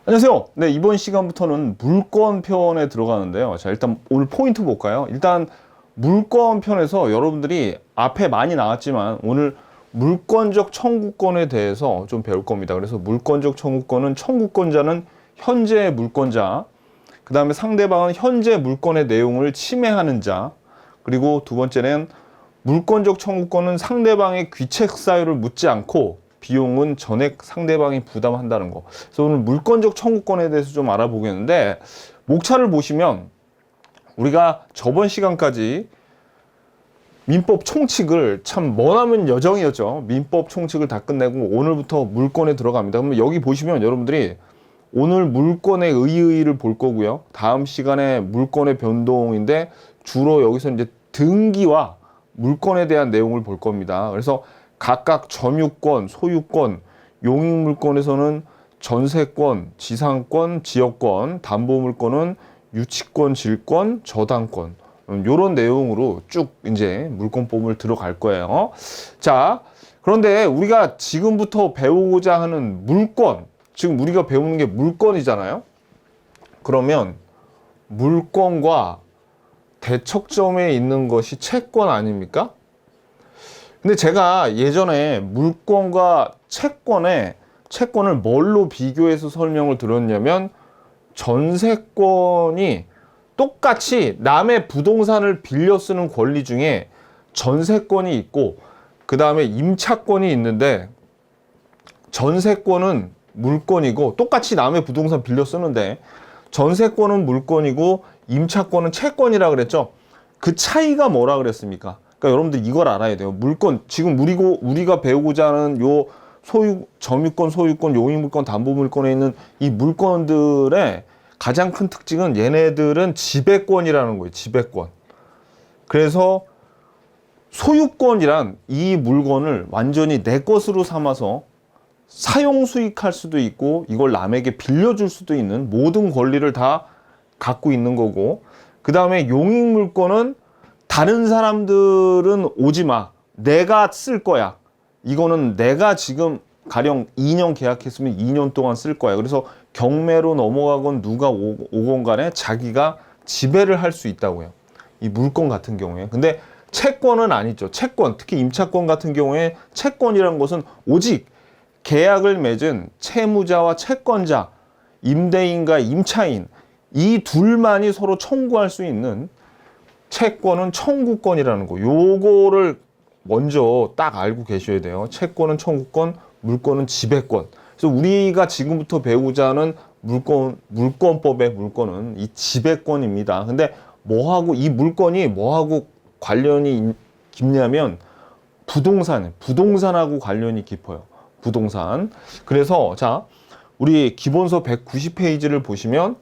안녕하세요. 네, 이번 시간부터는 물권 편에 들어가는데요. 자, 일단 오늘 포인트 볼까요? 일단 물권 편에서 여러분들이 앞에 많이 나왔지만 오늘 물권적 청구권에 대해서 좀 배울 겁니다. 그래서 물권적 청구권은 청구권자는 현재 물권자, 그 다음에 상대방은 현재 물권의 내용을 침해하는 자, 그리고 두 번째는 물권적 청구권은 상대방의 귀책 사유를 묻지 않고 비용은 전액 상대방이 부담한다는 거. 그래서 오늘 물권적 청구권에 대해서 좀 알아보겠는데, 목차를 보시면 우리가 저번 시간까지 민법 총칙을 참 머나먼 여정이었죠. 민법 총칙을 다 끝내고 오늘부터 물권에 들어갑니다. 그러면 여기 보시면 여러분들이 오늘 물권의 의의를 볼 거고요. 다음 시간에 물권의 변동인데 주로 여기서 이제 등기와 물권에 대한 내용을 볼 겁니다. 그래서 각각 점유권, 소유권, 용익물권에서는 전세권, 지상권, 지역권, 담보물권은 유치권, 질권, 저당권 요런 내용으로 쭉 이제 물권법을 들어갈 거예요. 자, 그런데 우리가 지금부터 배우고자 하는 물권, 지금 우리가 배우는 게 물권이잖아요. 그러면 물권과 대척점에 있는 것이 채권 아닙니까? 근데 제가 예전에 물권과 채권을 뭘로 비교해서 설명을 드렸냐면 전세권이 똑같이 남의 부동산을 빌려 쓰는 권리 중에 전세권이 있고 그 다음에 임차권이 있는데 전세권은 물권이고 똑같이 남의 부동산 빌려 쓰는데 전세권은 물권이고 임차권은 채권이라 그랬죠. 그 차이가 뭐라 그랬습니까? 그러니까 여러분들 이걸 알아야 돼요. 물권, 지금 우리가 배우고자 하는 요 점유권, 소유권, 용익물권, 담보물권에 있는 이 물권들의 가장 큰 특징은 얘네들은 지배권이라는 거예요. 지배권. 그래서 소유권이란 이 물건을 완전히 내 것으로 삼아서 사용 수익할 수도 있고 이걸 남에게 빌려줄 수도 있는 모든 권리를 다 갖고 있는 거고, 그 다음에 용익물권은 다른 사람들은 오지 마. 내가 쓸 거야. 이거는 내가 지금 가령 2년 계약했으면 2년 동안 쓸 거야. 그래서 경매로 넘어가건 누가 오건 간에 자기가 지배를 할 수 있다고요. 이 물권 같은 경우에. 근데 채권은 아니죠. 채권, 특히 임차권 같은 경우에 채권이란 것은 오직 계약을 맺은 채무자와 채권자, 임대인과 임차인 이 둘만이 서로 청구할 수 있는 채권은 청구권이라는 거. 요거를 먼저 딱 알고 계셔야 돼요. 채권은 청구권, 물권은 지배권. 그래서 우리가 지금부터 배우자 하는 물권법의 물권은 이 지배권입니다. 근데 이 물권이 뭐하고 관련이 깊냐면 부동산하고 관련이 깊어요. 부동산. 그래서 자, 우리 기본서 190페이지를 보시면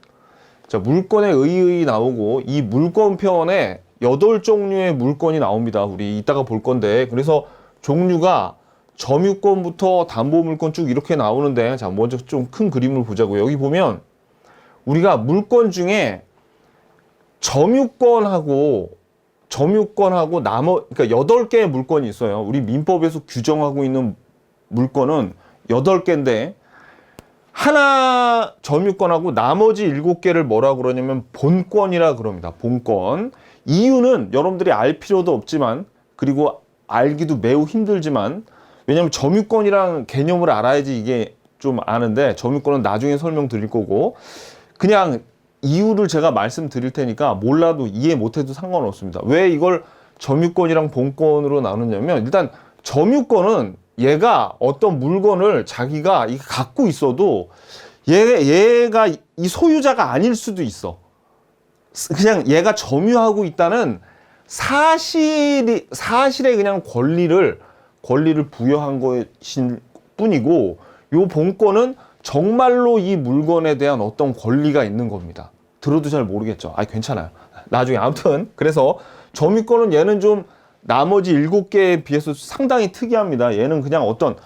자, 물권의 의의 나오고 이 물권편에 8종류의 물권이 나옵니다. 우리 이따가 볼 건데. 그래서 종류가 점유권부터 담보물권 쭉 이렇게 나오는데, 자, 먼저 좀 큰 그림을 보자고요. 여기 보면 우리가 물권 중에 점유권하고 그러니까 8개의 물권이 있어요. 우리 민법에서 규정하고 있는 물권은 8개인데 하나 점유권하고 나머지 7개를 뭐라 그러냐면 본권이라 그럽니다. 본권. 이유는 여러분들이 알 필요도 없지만, 그리고 알기도 매우 힘들지만, 왜냐면 점유권이라는 개념을 알아야지 이게 좀 아는데, 점유권은 나중에 설명드릴 거고, 그냥 이유를 제가 말씀드릴 테니까 몰라도 이해 못해도 상관없습니다. 왜 이걸 점유권이랑 본권으로 나누냐면, 일단 점유권은 얘가 어떤 물건을 자기가 갖고 있어도 얘가 이 소유자가 아닐 수도 있어. 그냥 얘가 점유하고 있다는 사실에 그냥 권리를 부여한 것일 뿐이고, 요 본권은 정말로 이 물건에 대한 어떤 권리가 있는 겁니다. 들어도 잘 모르겠죠. 괜찮아요. 나중에 아무튼 그래서 점유권은 얘는 좀 나머지 7개에 비해서 상당히 특이합니다. 얘는 그냥 어떤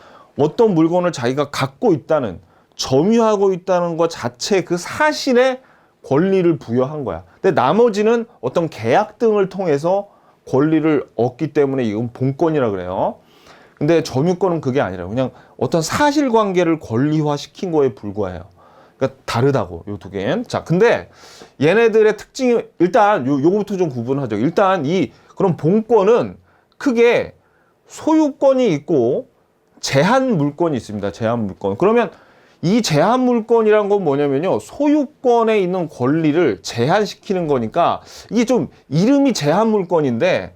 물건을 자기가 갖고 있다는, 점유하고 있다는 것 자체 그 사실에 권리를 부여한 거야. 근데 나머지는 어떤 계약 등을 통해서 권리를 얻기 때문에 이건 본권이라 그래요. 근데 점유권은 그게 아니라 그냥 어떤 사실관계를 권리화시킨 거에 불과해요. 그러니까 다르다고, 요 두 개는. 자, 근데 얘네들의 특징이 일단 요거부터 좀 구분하죠. 일단 그럼 본권은 크게 소유권이 있고 제한 물권이 있습니다. 제한 물권. 그러면 이 제한 물권이란 건 뭐냐면요, 소유권에 있는 권리를 제한시키는 거니까 이게 좀 이름이 제한 물권인데,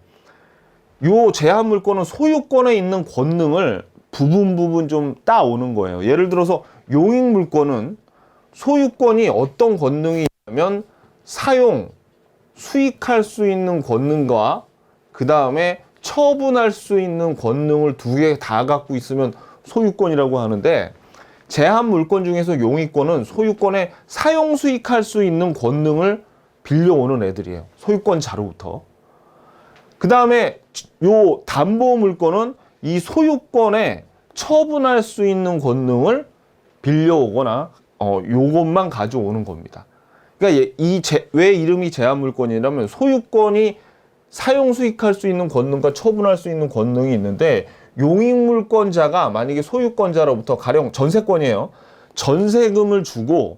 요 제한 물권은 소유권에 있는 권능을 부분 좀 따오는 거예요. 예를 들어서 용익 물권은 소유권이 어떤 권능이 있냐면 사용, 수익할 수 있는 권능과 그 다음에 처분할 수 있는 권능을 두 개 다 갖고 있으면 소유권이라고 하는데, 제한 물권 중에서 용익권은 소유권에 사용, 수익할 수 있는 권능을 빌려오는 애들이에요. 소유권자로부터. 그 다음에 요 담보 물권은 이 소유권에 처분할 수 있는 권능을 빌려오거나 요것만 가져오는 겁니다. 그러니까 왜 이름이 제한 물권이냐면 소유권이 사용, 수익할 수 있는 권능과 처분할 수 있는 권능이 있는데, 용익물권자가 만약에 소유권자로부터 가령 전세권이에요. 전세금을 주고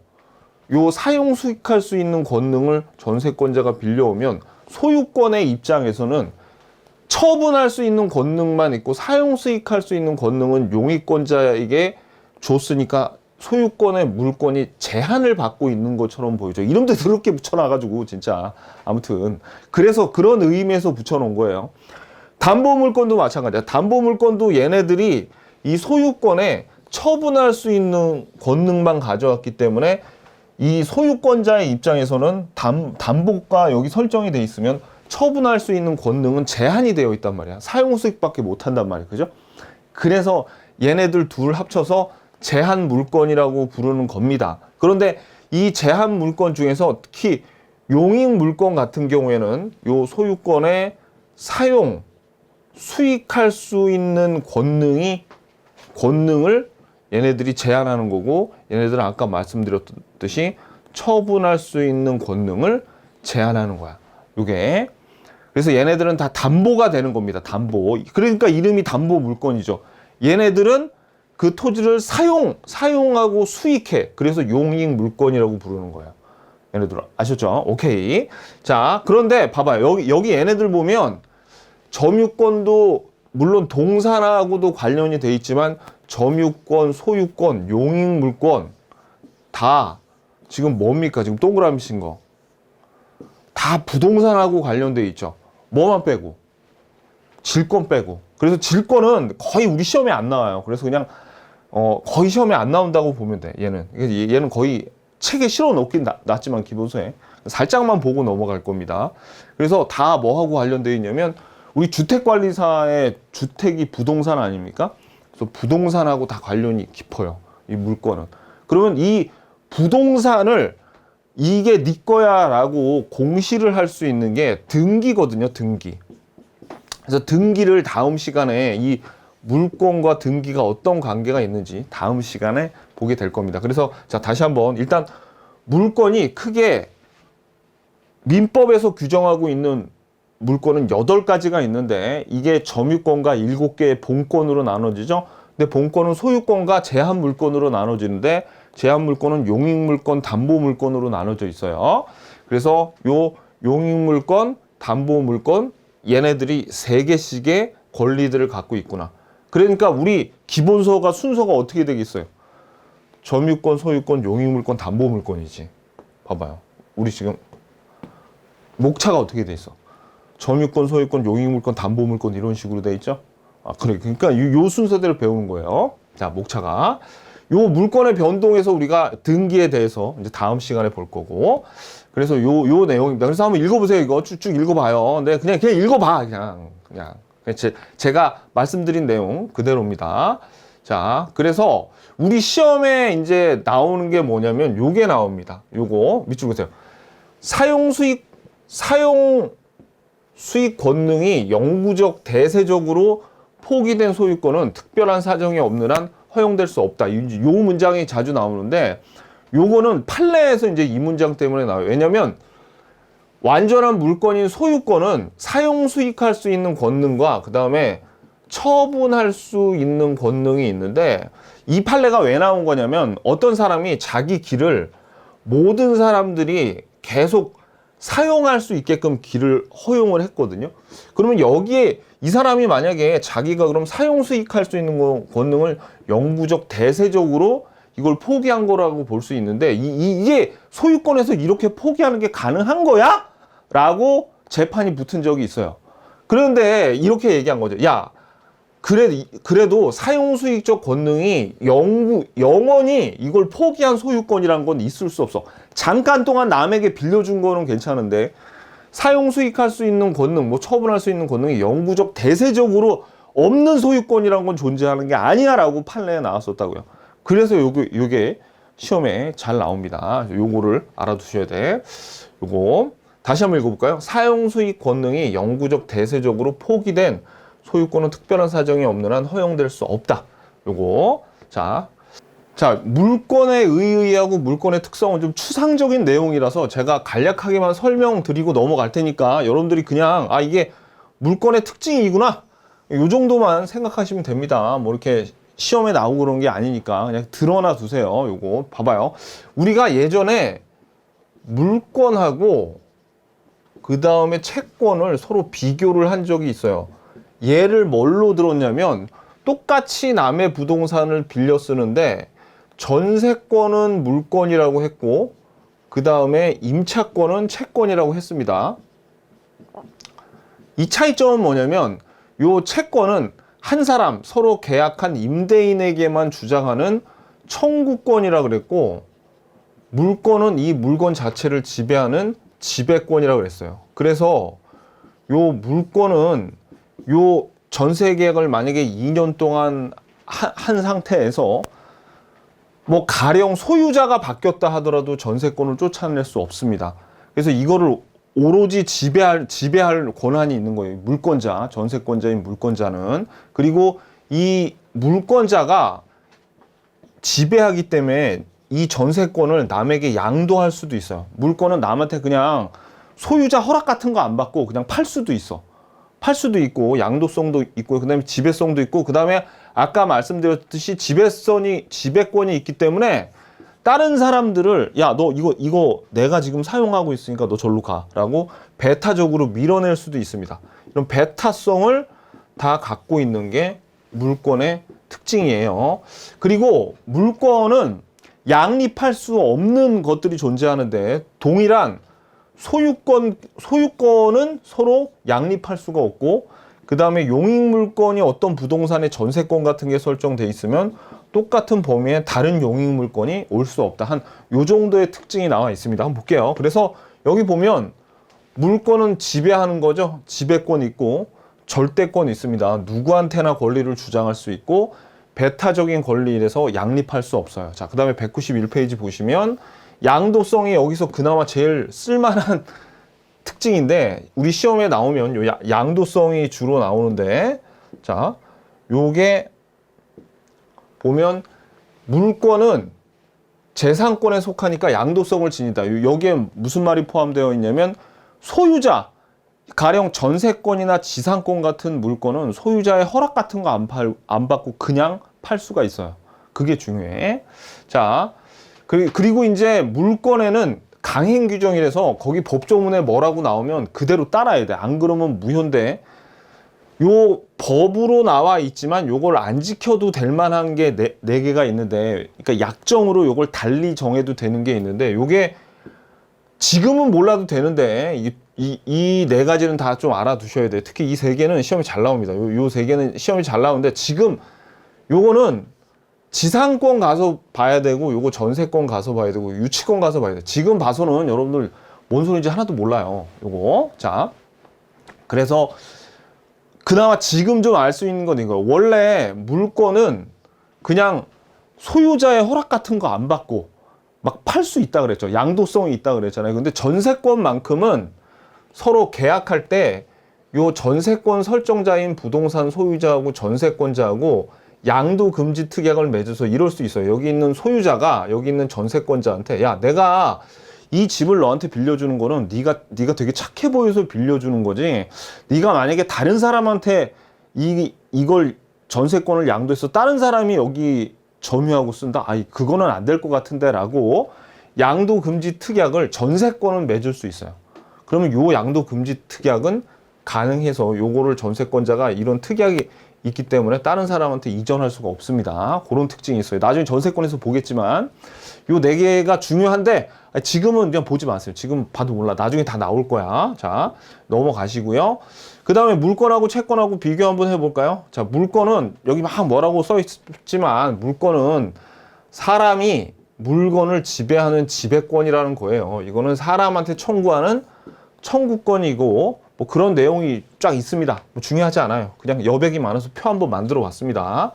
요 사용, 수익할 수 있는 권능을 전세권자가 빌려오면 소유권의 입장에서는 처분할 수 있는 권능만 있고 사용, 수익할 수 있는 권능은 용익권자에게 줬으니까 소유권의 물권이 제한을 받고 있는 것처럼 보이죠. 이름도 더럽게 붙여놔가지고 진짜. 아무튼 그래서 그런 의미에서 붙여놓은 거예요. 담보물권도 마찬가지야. 담보물권도 얘네들이 이 소유권에 처분할 수 있는 권능만 가져왔기 때문에 이 소유권자의 입장에서는 담보가 여기 설정이 돼 있으면 처분할 수 있는 권능은 제한이 되어 있단 말이야. 사용, 수익밖에 못 한단 말이야. 그죠? 그래서 얘네들 둘 합쳐서 제한 물권이라고 부르는 겁니다. 그런데 이 제한 물권 중에서 특히 용익 물권 같은 경우에는 요 소유권의 사용, 수익할 수 있는 권능을 얘네들이 제한하는 거고, 얘네들은 아까 말씀드렸듯이 처분할 수 있는 권능을 제한하는 거야. 요게. 그래서 얘네들은 다 담보가 되는 겁니다. 담보. 그러니까 이름이 담보 물권이죠. 얘네들은 그 토지를 사용하고 수익해. 그래서 용익 물권이라고 부르는 거예요. 얘네들 아셨죠? 오케이. 자, 그런데 봐봐요. 여기 얘네들 보면 점유권도 물론 동산하고도 관련이 돼 있지만 점유권, 소유권, 용익 물권 다 지금 뭡니까? 지금 동그라미 친 거. 다 부동산하고 관련돼 있죠. 뭐만 빼고. 질권 빼고. 그래서 질권은 거의 우리 시험에 안 나와요. 그래서 그냥 거의 시험에 안 나온다고 보면 돼. 얘는 거의 책에 실어 놓긴 놨지만 기본서에 살짝만 보고 넘어갈 겁니다. 그래서 다 뭐하고 관련되어 있냐면 우리 주택관리사의 주택이 부동산 아닙니까? 그래서 부동산하고 다 관련이 깊어요. 이 물건은. 그러면 이 부동산을 이게 네 거야 라고 공시를 할 수 있는 게 등기거든요. 등기. 그래서 등기를 다음 시간에 이 물권과 등기가 어떤 관계가 있는지 다음 시간에 보게 될 겁니다. 그래서 자, 다시 한번 일단 물권이 크게 민법에서 규정하고 있는 물권은 8가지가 있는데 이게 점유권과 7개의 본권으로 나눠지죠. 근데 본권은 소유권과 제한 물권으로 나눠지는데 제한 물권은 용익 물권, 담보 물권으로 나눠져 있어요. 그래서 요 용익 물권, 담보 물권 얘네들이 3개씩의 권리들을 갖고 있구나. 그러니까 우리 기본서가 순서가 어떻게 되겠어요? 점유권, 소유권, 용익 물권, 담보 물권이지. 봐봐요. 우리 지금 목차가 어떻게 돼 있어? 점유권, 소유권, 용익 물권, 담보 물권 이런 식으로 돼 있죠? 아, 그래. 그러니까 요 순서대로 배우는 거예요. 자, 목차가. 요 물권의 변동에서 우리가 등기에 대해서 이제 다음 시간에 볼 거고. 그래서 요 내용입니다. 그래서 한번 읽어보세요. 이거 쭉쭉 읽어봐요. 근데 그냥 읽어봐. 그냥. 제가 말씀드린 내용 그대로입니다. 자, 그래서 우리 시험에 이제 나오는 게 뭐냐면 요게 나옵니다. 요거 밑줄 보세요. 사용 수익 권능이 영구적 대세적으로 포기된 소유권은 특별한 사정이 없는 한 허용될 수 없다. 요 문장이 자주 나오는데 요거는 판례에서 이제 이 문장 때문에 나와요. 왜냐면 완전한 물권인 소유권은 사용 수익할 수 있는 권능과 그 다음에 처분할 수 있는 권능이 있는데 이 판례가 왜 나온 거냐면 어떤 사람이 자기 길을 모든 사람들이 계속 사용할 수 있게끔 길을 허용을 했거든요. 그러면 여기에 이 사람이 만약에 자기가 그럼 사용 수익할 수 있는 권능을 영구적 대세적으로 이걸 포기한 거라고 볼 수 있는데 이게 소유권에서 이렇게 포기하는 게 가능한 거야? 라고 재판이 붙은 적이 있어요. 그런데 이렇게 얘기한 거죠. 야, 그래도 사용수익적 권능이 영원히 이걸 포기한 소유권이란 건 있을 수 없어. 잠깐 동안 남에게 빌려준 거는 괜찮은데 사용수익할 수 있는 권능, 뭐 처분할 수 있는 권능이 영구적 대세적으로 없는 소유권이란 건 존재하는 게 아니야라고 판례에 나왔었다고요. 그래서 요게 시험에 잘 나옵니다. 요거를 알아두셔야 돼. 요거 다시 한번 읽어볼까요? 사용수익 권능이 영구적 대세적으로 포기된 소유권은 특별한 사정이 없는 한 허용될 수 없다. 요거. 자, 물권의 의의하고 물권의 특성은 좀 추상적인 내용이라서 제가 간략하게만 설명드리고 넘어갈 테니까 여러분들이 그냥 이게 물권의 특징이구나. 요 정도만 생각하시면 됩니다. 뭐 이렇게 시험에 나오고 그런 게 아니니까 그냥 드러나 두세요. 요거 봐봐요. 우리가 예전에 물권하고 그 다음에 채권을 서로 비교를 한 적이 있어요. 얘를 뭘로 들었냐면 똑같이 남의 부동산을 빌려 쓰는데 전세권은 물권이라고 했고 그 다음에 임차권은 채권이라고 했습니다. 이 차이점은 뭐냐면 요 채권은 한 사람 서로 계약한 임대인에게만 주장하는 청구권이라고 그랬고 물권은 이 물건 자체를 지배하는 지배권이라고 그랬어요. 그래서 요 물권은 요 전세 계약을 만약에 2년 동안 한 상태에서 뭐 가령 소유자가 바뀌었다 하더라도 전세권을 쫓아낼 수 없습니다. 그래서 이거를 오로지 지배할 권한이 있는 거예요. 물권자, 전세권자인 물권자는. 그리고 이 물권자가 지배하기 때문에 이 전세권을 남에게 양도할 수도 있어요. 물권은 남한테 그냥 소유자 허락 같은 거 안 받고 그냥 팔 수도 있어. 팔 수도 있고 양도성도 있고 그다음에 지배성도 있고 그다음에 아까 말씀드렸듯이 지배권이 있기 때문에 다른 사람들을 야, 너 이거 내가 지금 사용하고 있으니까 너 절로 가라고 배타적으로 밀어낼 수도 있습니다. 이런 배타성을 다 갖고 있는 게 물권의 특징이에요. 그리고 물권은 양립할 수 없는 것들이 존재하는데 동일한 소유권은 서로 양립할 수가 없고 그 다음에 용익물권이 어떤 부동산의 전세권 같은 게 설정돼 있으면 똑같은 범위의 다른 용익물권이 올 수 없다. 한 요 정도의 특징이 나와 있습니다. 한번 볼게요. 그래서 여기 보면 물권은 지배하는 거죠. 지배권 있고 절대권 있습니다. 누구한테나 권리를 주장할 수 있고 배타적인 권리에서 양립할 수 없어요. 자, 그 다음에 191페이지 보시면 양도성이 여기서 그나마 제일 쓸만한 특징인데 우리 시험에 나오면 요 양도성이 주로 나오는데 자, 요게 보면 물권은 재산권에 속하니까 양도성을 지닌다. 여기에 무슨 말이 포함되어 있냐면 소유자, 가령 전세권이나 지상권 같은 물권은 소유자의 허락 같은 거 안 받고 그냥 팔 수가 있어요. 그게 중요해. 자, 그리고 이제 물권에는 강행 규정이라서 거기 법조문에 뭐라고 나오면 그대로 따라야 돼. 안 그러면 무효인데 요 법으로 나와 있지만 요걸 안 지켜도 될 만한 게 네 개가 있는데 그러니까 약정으로 요걸 달리 정해도 되는 게 있는데 요게 지금은 몰라도 되는데 이 네 가지는 다 좀 알아두셔야 돼. 특히 이 세 개는 시험이 잘 나옵니다. 요 세 개는 시험이 잘 나오는데 지금 요거는 지상권 가서 봐야 되고 요거 전세권 가서 봐야 되고 유치권 가서 봐야 돼. 지금 봐서는 여러분들 뭔 소리인지 하나도 몰라요. 요거. 자. 그래서 그나마 지금 좀 알 수 있는 건 이거예요. 원래 물권은 그냥 소유자의 허락 같은 거 안 받고 막 팔 수 있다 그랬죠. 양도성이 있다 그랬잖아요. 근데 전세권만큼은 서로 계약할 때 요 전세권 설정자인 부동산 소유자하고 전세권자하고 양도 금지 특약을 맺어서 이럴 수 있어요. 여기 있는 소유자가 여기 있는 전세권자한테 야, 내가 이 집을 너한테 빌려주는 거는 네가 되게 착해 보여서 빌려주는 거지. 네가 만약에 다른 사람한테 이걸 전세권을 양도해서 다른 사람이 여기 점유하고 쓴다? 아이, 그거는 안 될 것 같은데 라고 양도금지 특약을 전세권은 맺을 수 있어요. 그러면 요 양도금지 특약은 가능해서 요거를 전세권자가 이런 특약이 있기 때문에 다른 사람한테 이전할 수가 없습니다. 그런 특징이 있어요. 나중에 전세권에서 보겠지만 요 네 개가 중요한데 지금은 그냥 보지 마세요. 지금 봐도 몰라. 나중에 다 나올 거야. 자, 넘어가시고요. 그 다음에 물건하고 채권하고 비교 한번 해볼까요? 자, 물건은 여기 막 뭐라고 써 있지만 물건은 사람이 물건을 지배하는 지배권이라는 거예요. 이거는 사람한테 청구하는 청구권이고 뭐 그런 내용이 쫙 있습니다. 뭐 중요하지 않아요. 그냥 여백이 많아서 표 한번 만들어 봤습니다.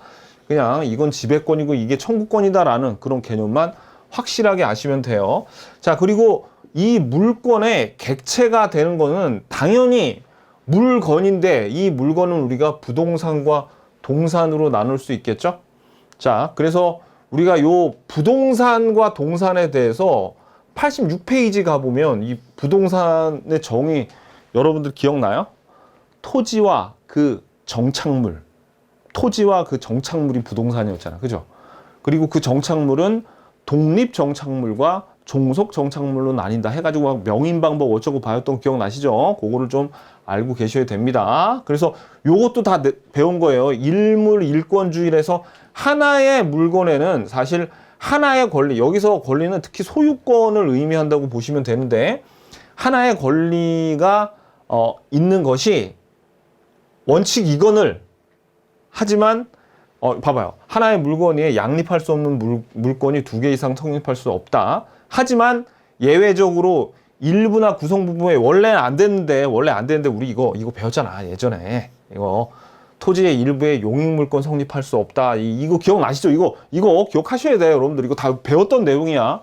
그냥 이건 지배권이고 이게 청구권이다라는 그런 개념만 확실하게 아시면 돼요. 자, 그리고 이 물건의 객체가 되는 거는 당연히 물건인데 이 물건은 우리가 부동산과 동산으로 나눌 수 있겠죠? 자, 그래서 우리가 요 부동산과 동산에 대해서 86페이지 가보면 이 부동산의 정의 여러분들 기억나요? 토지와 그 정착물, 토지와 그 정착물이 부동산이었잖아. 그죠? 그리고 그 정착물은 독립 정착물과 종속 정착물로 나뉜다 해가지고 막 명인 방법 어쩌고 봐였던 거 기억나시죠? 그거를 좀 알고 계셔야 됩니다. 그래서 요것도 다 배운 거예요. 일물 일권주의에서 하나의 물건에는 사실 하나의 권리, 여기서 권리는 특히 소유권을 의미한다고 보시면 되는데 하나의 권리가 있는 것이 원칙 이건을 하지만 봐봐요. 하나의 물건에 양립할 수 없는 물건이 두 개 이상 성립할 수 없다. 하지만 예외적으로 일부나 구성 부분에 원래는 안 되는데 우리 이거 배웠잖아. 예전에 이거 토지의 일부에 용익물권 성립할 수 없다. 이거 기억나시죠? 이거 기억하셔야 돼요. 여러분들 이거 다 배웠던 내용이야.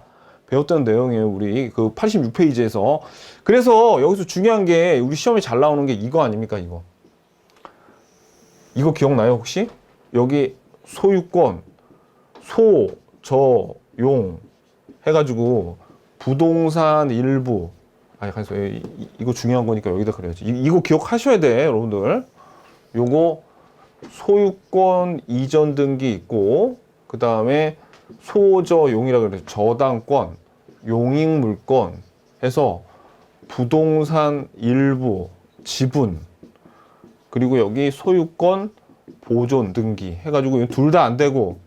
배웠던 내용이에요. 우리 그 86페이지에서. 그래서 여기서 중요한 게 우리 시험에 잘 나오는 게 이거 아닙니까? 이거 기억나요 혹시? 여기 소유권, 소, 저, 용 해가지고 부동산 일부 그래서 이거 중요한 거니까 여기다 그려야지. 이거 기억하셔야 돼 여러분들. 요거 소유권 이전 등기 있고 그 다음에 소저용이라고 그래요. 저당권, 용익물권 해서 부동산 일부, 지분 그리고 여기 소유권 보존 등기 해가지고 둘 다 안 되고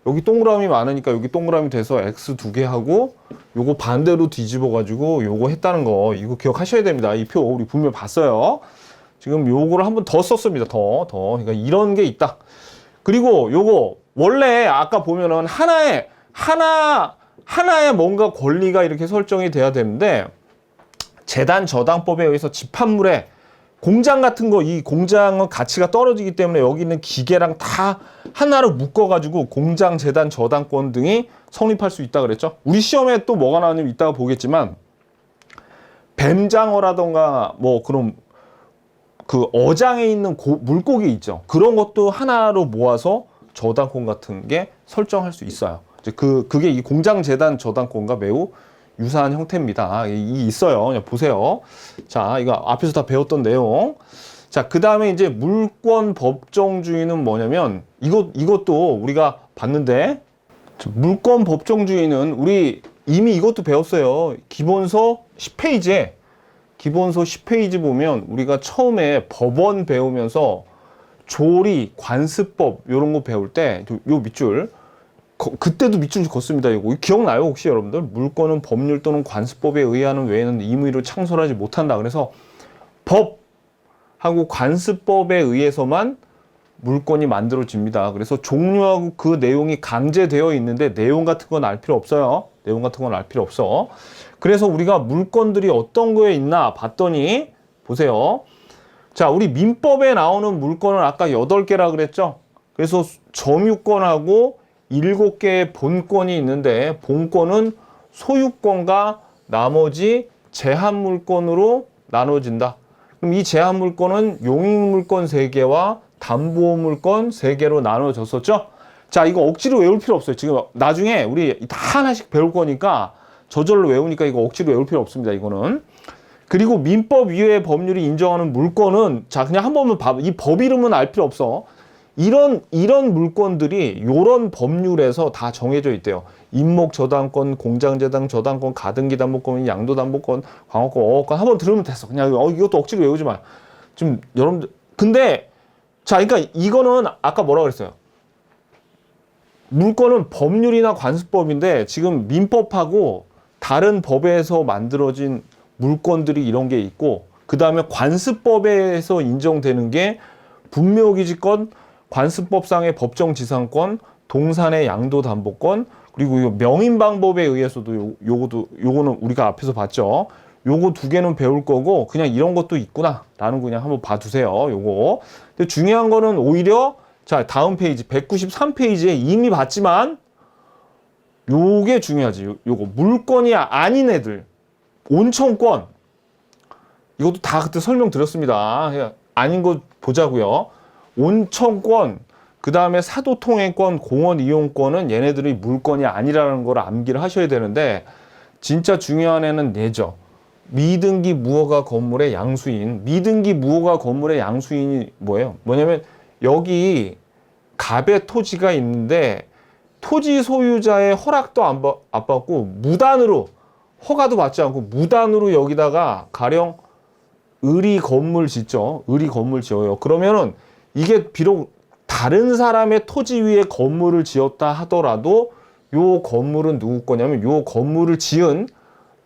여기 동그라미 많으니까 여기 동그라미 돼서 X 두 개 하고 요거 반대로 뒤집어 가지고 요거 했다는 거 이거 기억하셔야 됩니다. 이 표 우리 분명 봤어요. 지금 요거를 한번 더 썼습니다. 더 그러니까 이런 게 있다. 그리고 요거 원래 아까 보면은 하나의 뭔가 권리가 이렇게 설정이 돼야 되는데 재단 저당법에 의해서 집합물에 공장 같은 거, 이 공장은 가치가 떨어지기 때문에 여기 있는 기계랑 다 하나로 묶어가지고 공장, 재단, 저당권 등이 성립할 수 있다 그랬죠. 우리 시험에 또 뭐가 나오냐면 이따가 보겠지만 뱀장어라던가 뭐 그런 그 어장에 있는 물고기 있죠. 그런 것도 하나로 모아서 저당권 같은 게 설정할 수 있어요. 이제 그게 이 공장, 재단, 저당권과 매우 유사한 형태입니다. 있어요. 그냥 보세요. 자, 이거 앞에서 다 배웠던 내용. 자, 그 다음에 이제 물권 법정주의는 뭐냐면 이것도 우리가 봤는데 물권 법정주의는 우리 이미 이것도 배웠어요. 기본서 10페이지 보면 우리가 처음에 법원 배우면서 조리, 관습법 이런 거 배울 때 요 밑줄 그때도 밑줄 걷습니다. 이거 기억나요 혹시 여러분들? 물권은 법률 또는 관습법에 의하는 외에는 임의로 창설하지 못한다. 그래서 법하고 관습법에 의해서만 물권이 만들어집니다. 그래서 종류하고 그 내용이 강제되어 있는데 내용 같은 건 알 필요 없어요. 내용 같은 건 알 필요 없어. 그래서 우리가 물권들이 어떤 거에 있나 봤더니 보세요. 자, 우리 민법에 나오는 물권은 아까 8개라 그랬죠? 그래서 점유권하고 7개의 본권이 있는데 본권은 소유권과 나머지 제한물권으로 나눠진다. 그럼 이 제한물권은 용익물권 3개와 담보물권 3개로 나눠졌었죠? 자, 이거 억지로 외울 필요 없어요. 지금 나중에 우리 다 하나씩 배울 거니까 저절로 외우니까 이거 억지로 외울 필요 없습니다. 이거는. 그리고 민법 이외의 법률이 인정하는 물권은 자, 그냥 한 번만 봐봐. 이 법 이름은 알 필요 없어. 이런 물건들이 요런 법률에서 다 정해져 있대요. 임목저당권, 공장재당 저당권, 가등기담보권, 양도담보권, 광업권, 어업권 한번 들으면 됐어. 그냥 이것도 억지로 외우지 마. 좀 여러분들 근데 자, 그러니까 이거는 아까 뭐라 그랬어요? 물건은 법률이나 관습법인데 지금 민법하고 다른 법에서 만들어진 물건들이 이런 게 있고 그 다음에 관습법에서 인정되는 게 분묘기지권, 관습법상의 법정지상권, 동산의 양도담보권 그리고 요 명인방법에 의해서도 요거는 우리가 앞에서 봤죠. 요거 두 개는 배울 거고 그냥 이런 것도 있구나 라는 거 그냥 한번 봐두세요. 요거. 근데 중요한 거는 오히려 자 다음 페이지 193페이지에 이미 봤지만 요게 중요하지. 요거 물건이 아닌 애들 온천권 이것도 다 그때 설명드렸습니다. 아닌 거 보자고요. 온천권 그 다음에 사도통행권, 공원이용권은 얘네들이 물건이 아니라는 걸 암기를 하셔야 되는데 진짜 중요한 애는 얘죠. 미등기 무허가 건물의 양수인. 미등기 무허가 건물의 양수인이 뭐예요? 뭐냐면 여기 갑의 토지가 있는데 토지 소유자의 허락도 안 받고 무단으로 허가도 받지 않고 무단으로 여기다가 가령 의리 건물 짓죠. 의리 건물 지어요. 그러면은 이게 비록 다른 사람의 토지 위에 건물을 지었다 하더라도 요 건물은 누구 거냐면 요 건물을 지은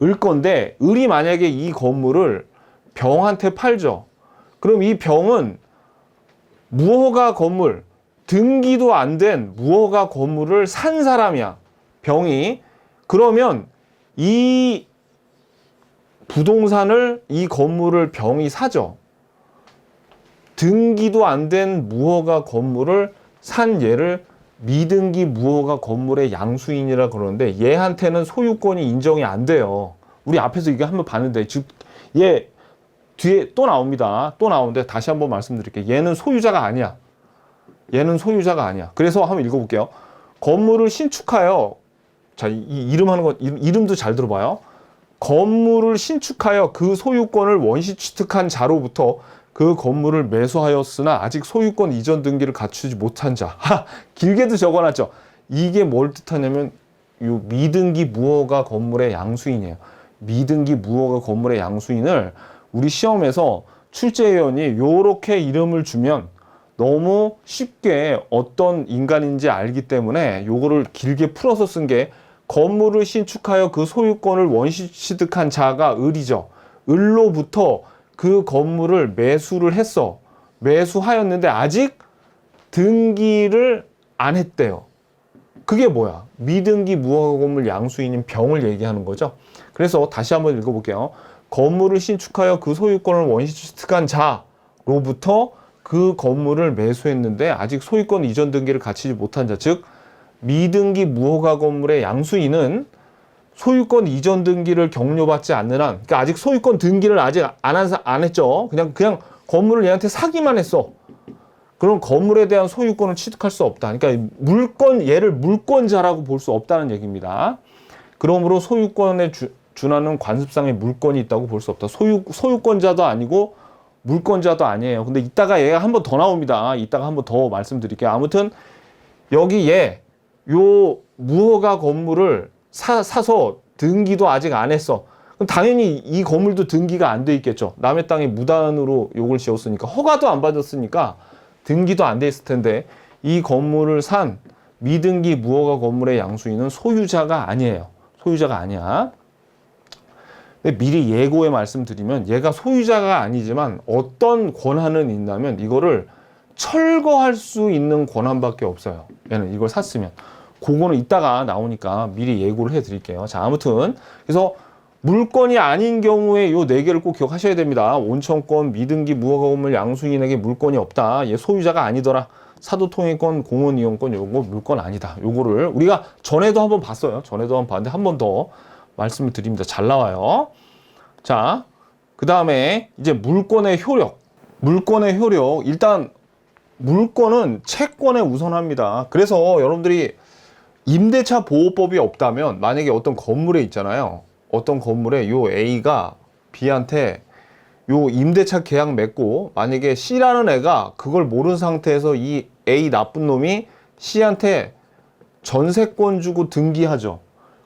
을 건데 을이 만약에 이 건물을 병한테 팔죠. 그럼 이 병은 무허가 건물 등기도 안 된 무허가 건물을 산 사람이야. 병이. 그러면 이 부동산을 이 건물을 병이 사죠. 등기도 안 된 무허가 건물을 산 얘를 미등기 무허가 건물의 양수인이라 그러는데 얘한테는 소유권이 인정이 안 돼요. 우리 앞에서 이게 한번 봤는데 즉 얘 뒤에 또 나옵니다. 또 나오는데 다시 한번 말씀드릴게요. 얘는 소유자가 아니야. 얘는 소유자가 아니야. 그래서 한번 읽어볼게요. 건물을 신축하여 자, 이 이름 하는 거 이름도 잘 들어봐요. 건물을 신축하여 그 소유권을 원시 취득한 자로부터 그 건물을 매수하였으나 아직 소유권 이전 등기를 갖추지 못한 자. 길게도 적어놨죠. 이게 뭘 뜻하냐면 요 미등기 무허가 건물의 양수인이에요. 미등기 무허가 건물의 양수인을 우리 시험에서 출제위원이 요렇게 이름을 주면 너무 쉽게 어떤 인간인지 알기 때문에 요거를 길게 풀어서 쓴 게 건물을 신축하여 그 소유권을 원시 취득한 자가 을이죠. 을로부터 그 건물을 매수를 했어. 매수하였는데 아직 등기를 안 했대요. 그게 뭐야? 미등기 무허가 건물 양수인인 병을 얘기하는 거죠. 그래서 다시 한번 읽어볼게요. 건물을 신축하여 그 소유권을 원시 취득한 자로부터 그 건물을 매수했는데 아직 소유권 이전 등기를 갖추지 못한 자, 즉 미등기 무허가 건물의 양수인은 소유권 이전 등기를 격려받지 않는 한, 그러니까 아직 소유권 등기를 아직 안 했죠. 그냥 건물을 얘한테 사기만 했어. 그럼 건물에 대한 소유권을 취득할 수 없다. 그러니까 얘를 물권자라고 볼 수 없다는 얘기입니다. 그러므로 소유권에 준하는 관습상의 물권이 있다고 볼 수 없다. 소유권자도 아니고 물권자도 아니에요. 근데 이따가 얘가 한 번 더 나옵니다. 이따가 한 번 더 말씀드릴게요. 아무튼 여기 요 무허가 건물을 사서 등기도 아직 안 했어. 그럼 당연히 이 건물도 등기가 안 돼 있겠죠. 남의 땅에 무단으로 요걸 지었으니까 허가도 안 받았으니까 등기도 안 돼 있을 텐데 이 건물을 산 미등기 무허가 건물의 양수인은 소유자가 아니에요. 소유자가 아니야. 근데 미리 예고에 말씀드리면 얘가 소유자가 아니지만 어떤 권한은 있냐면 이거를 철거할 수 있는 권한밖에 없어요. 얘는 이걸 샀으면. 그거는 이따가 나오니까 미리 예고를 해드릴게요. 자, 아무튼 그래서 물건이 아닌 경우에 요 네 개를 꼭 기억하셔야 됩니다. 온천권, 미등기 무허가 건물 양수인에게 물건이 없다. 얘 소유자가 아니더라. 사도통행권, 공원이용권 요거 물건 아니다. 요거를 우리가 전에도 한번 봤어요. 전에도 한번 봤는데 한 번 더 말씀을 드립니다. 잘 나와요. 자, 그 다음에 이제 물건의 효력. 물건의 효력. 일단 물건은 채권에 우선합니다. 그래서 여러분들이 임대차 보호법이 없다면 만약에 어떤 건물에 있잖아요. 어떤 건물에 요 A가 B한테 요 임대차 계약 맺고 만약에 C라는 애가 그걸 모르는 상태에서 이 A 나쁜 놈이 C한테 전세권 주고 등기하죠.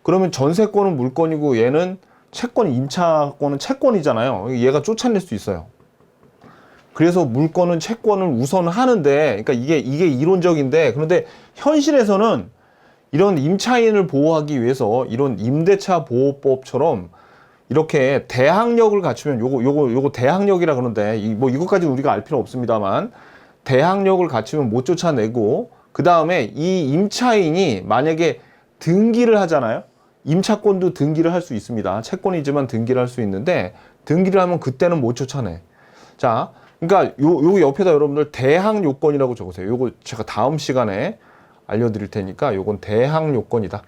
그러면 전세권은 물권이고 얘는 채권, 임차권은 채권이잖아요. 얘가 쫓아낼 수 있어요. 그래서 물권은 채권을 우선하는데, 그러니까 이게 이론적인데, 그런데 현실에서는 이런 임차인을 보호하기 위해서 이런 임대차 보호법처럼 이렇게 대항력을 갖추면 요거 대항력이라 그러는데 뭐 이것까지 우리가 알 필요 없습니다만 대항력을 갖추면 못 쫓아내고 그 다음에 이 임차인이 만약에 등기를 하잖아요. 임차권도 등기를 할 수 있습니다. 채권이지만 등기를 할 수 있는데 등기를 하면 그때는 못 쫓아내. 자, 그러니까 요 옆에다 여러분들 대항 요건이라고 적으세요. 요거 제가 다음 시간에 알려드릴 테니까 요건 대항 요건이다.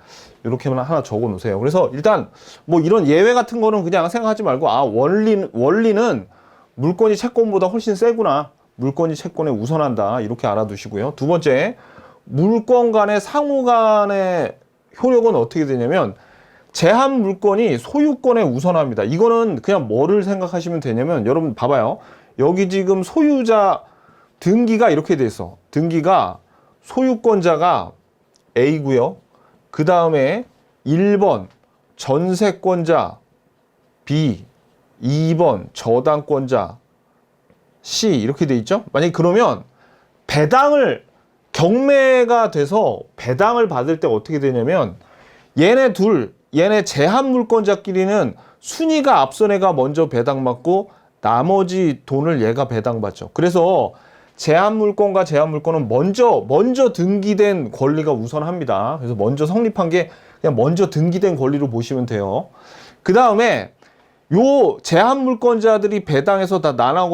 이렇게만 하나 적어 놓으세요. 그래서 일단 뭐 이런 예외 같은 거는 그냥 생각하지 말고 아 원리는 물권이 채권보다 훨씬 세구나. 물권이 채권에 우선한다. 이렇게 알아두시고요. 두 번째, 물권 간의 상호 간의 효력은 어떻게 되냐면 제한 물권이 소유권에 우선합니다. 이거는 그냥 뭐를 생각하시면 되냐면 여러분 봐봐요. 여기 지금 소유자 등기가 이렇게 돼 있어. 등기가 소유권자가 A고요. 그 다음에 1번 전세권자 B, 2번 저당권자 C 이렇게 돼 있죠. 만약에 그러면 배당을 경매가 돼서 배당을 받을 때 어떻게 되냐면 얘네 제한 물권자끼리는 순위가 앞선 애가 먼저 배당받고 나머지 돈을 얘가 배당받죠. 그래서 제한 물권과 제한 물권은 먼저 등기된 권리가 우선합니다. 그래서 먼저 성립한 게 그냥 먼저 등기된 권리로 보시면 돼요. 그 다음에 요 제한 물권자들이 배당해서 다 나눠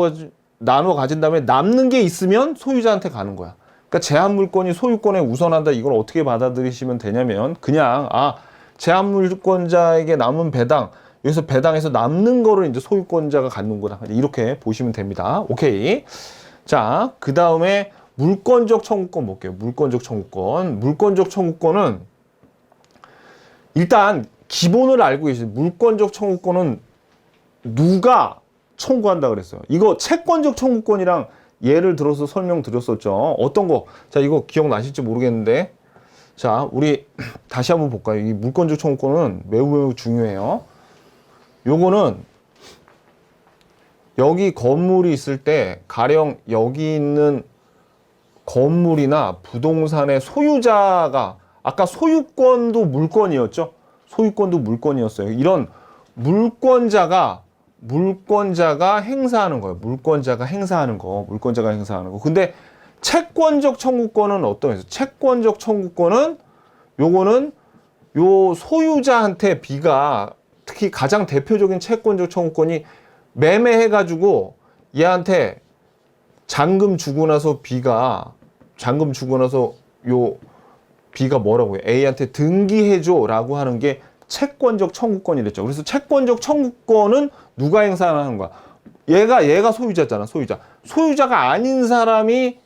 가진 다음에 남는 게 있으면 소유자한테 가는 거야. 그러니까 제한 물권이 소유권에 우선한다. 이걸 어떻게 받아들이시면 되냐면 그냥 제한 물권자에게 남은 배당 여기서 배당해서 남는 거를 이제 소유권자가 갖는 거다. 이렇게 보시면 됩니다. 오케이. 자, 그 다음에 물권적 청구권 볼게요. 물권적 청구권. 물권적 청구권은 일단 기본을 알고 계세요. 물권적 청구권은 누가 청구한다 그랬어요. 이거 채권적 청구권이랑 예를 들어서 설명드렸었죠. 어떤 거? 자, 이거 기억나실지 모르겠는데 자, 우리 다시 한번 볼까요? 이 물권적 청구권은 매우 중요해요. 요거는 여기 건물이 있을 때 가령 여기 있는 건물이나 부동산의 소유자가 아까 소유권도 물권이었죠. 소유권도 물권이었어요. 이런 물권자가 행사하는 거예요. 물권자가 행사하는 거. 근데 채권적 청구권은 어떤 거예요? 채권적 청구권은 요거는 요 소유자한테 B가 특히 가장 대표적인 채권적 청구권이 매매해가지고 얘한테 잔금 주고 나서 요 B가 뭐라고 해요? A한테 등기해줘 라고 하는 게 채권적 청구권이랬죠. 그래서 채권적 청구권은 누가 행사하는 거야? 얘가 소유자잖아. 소유자가 아닌 사람이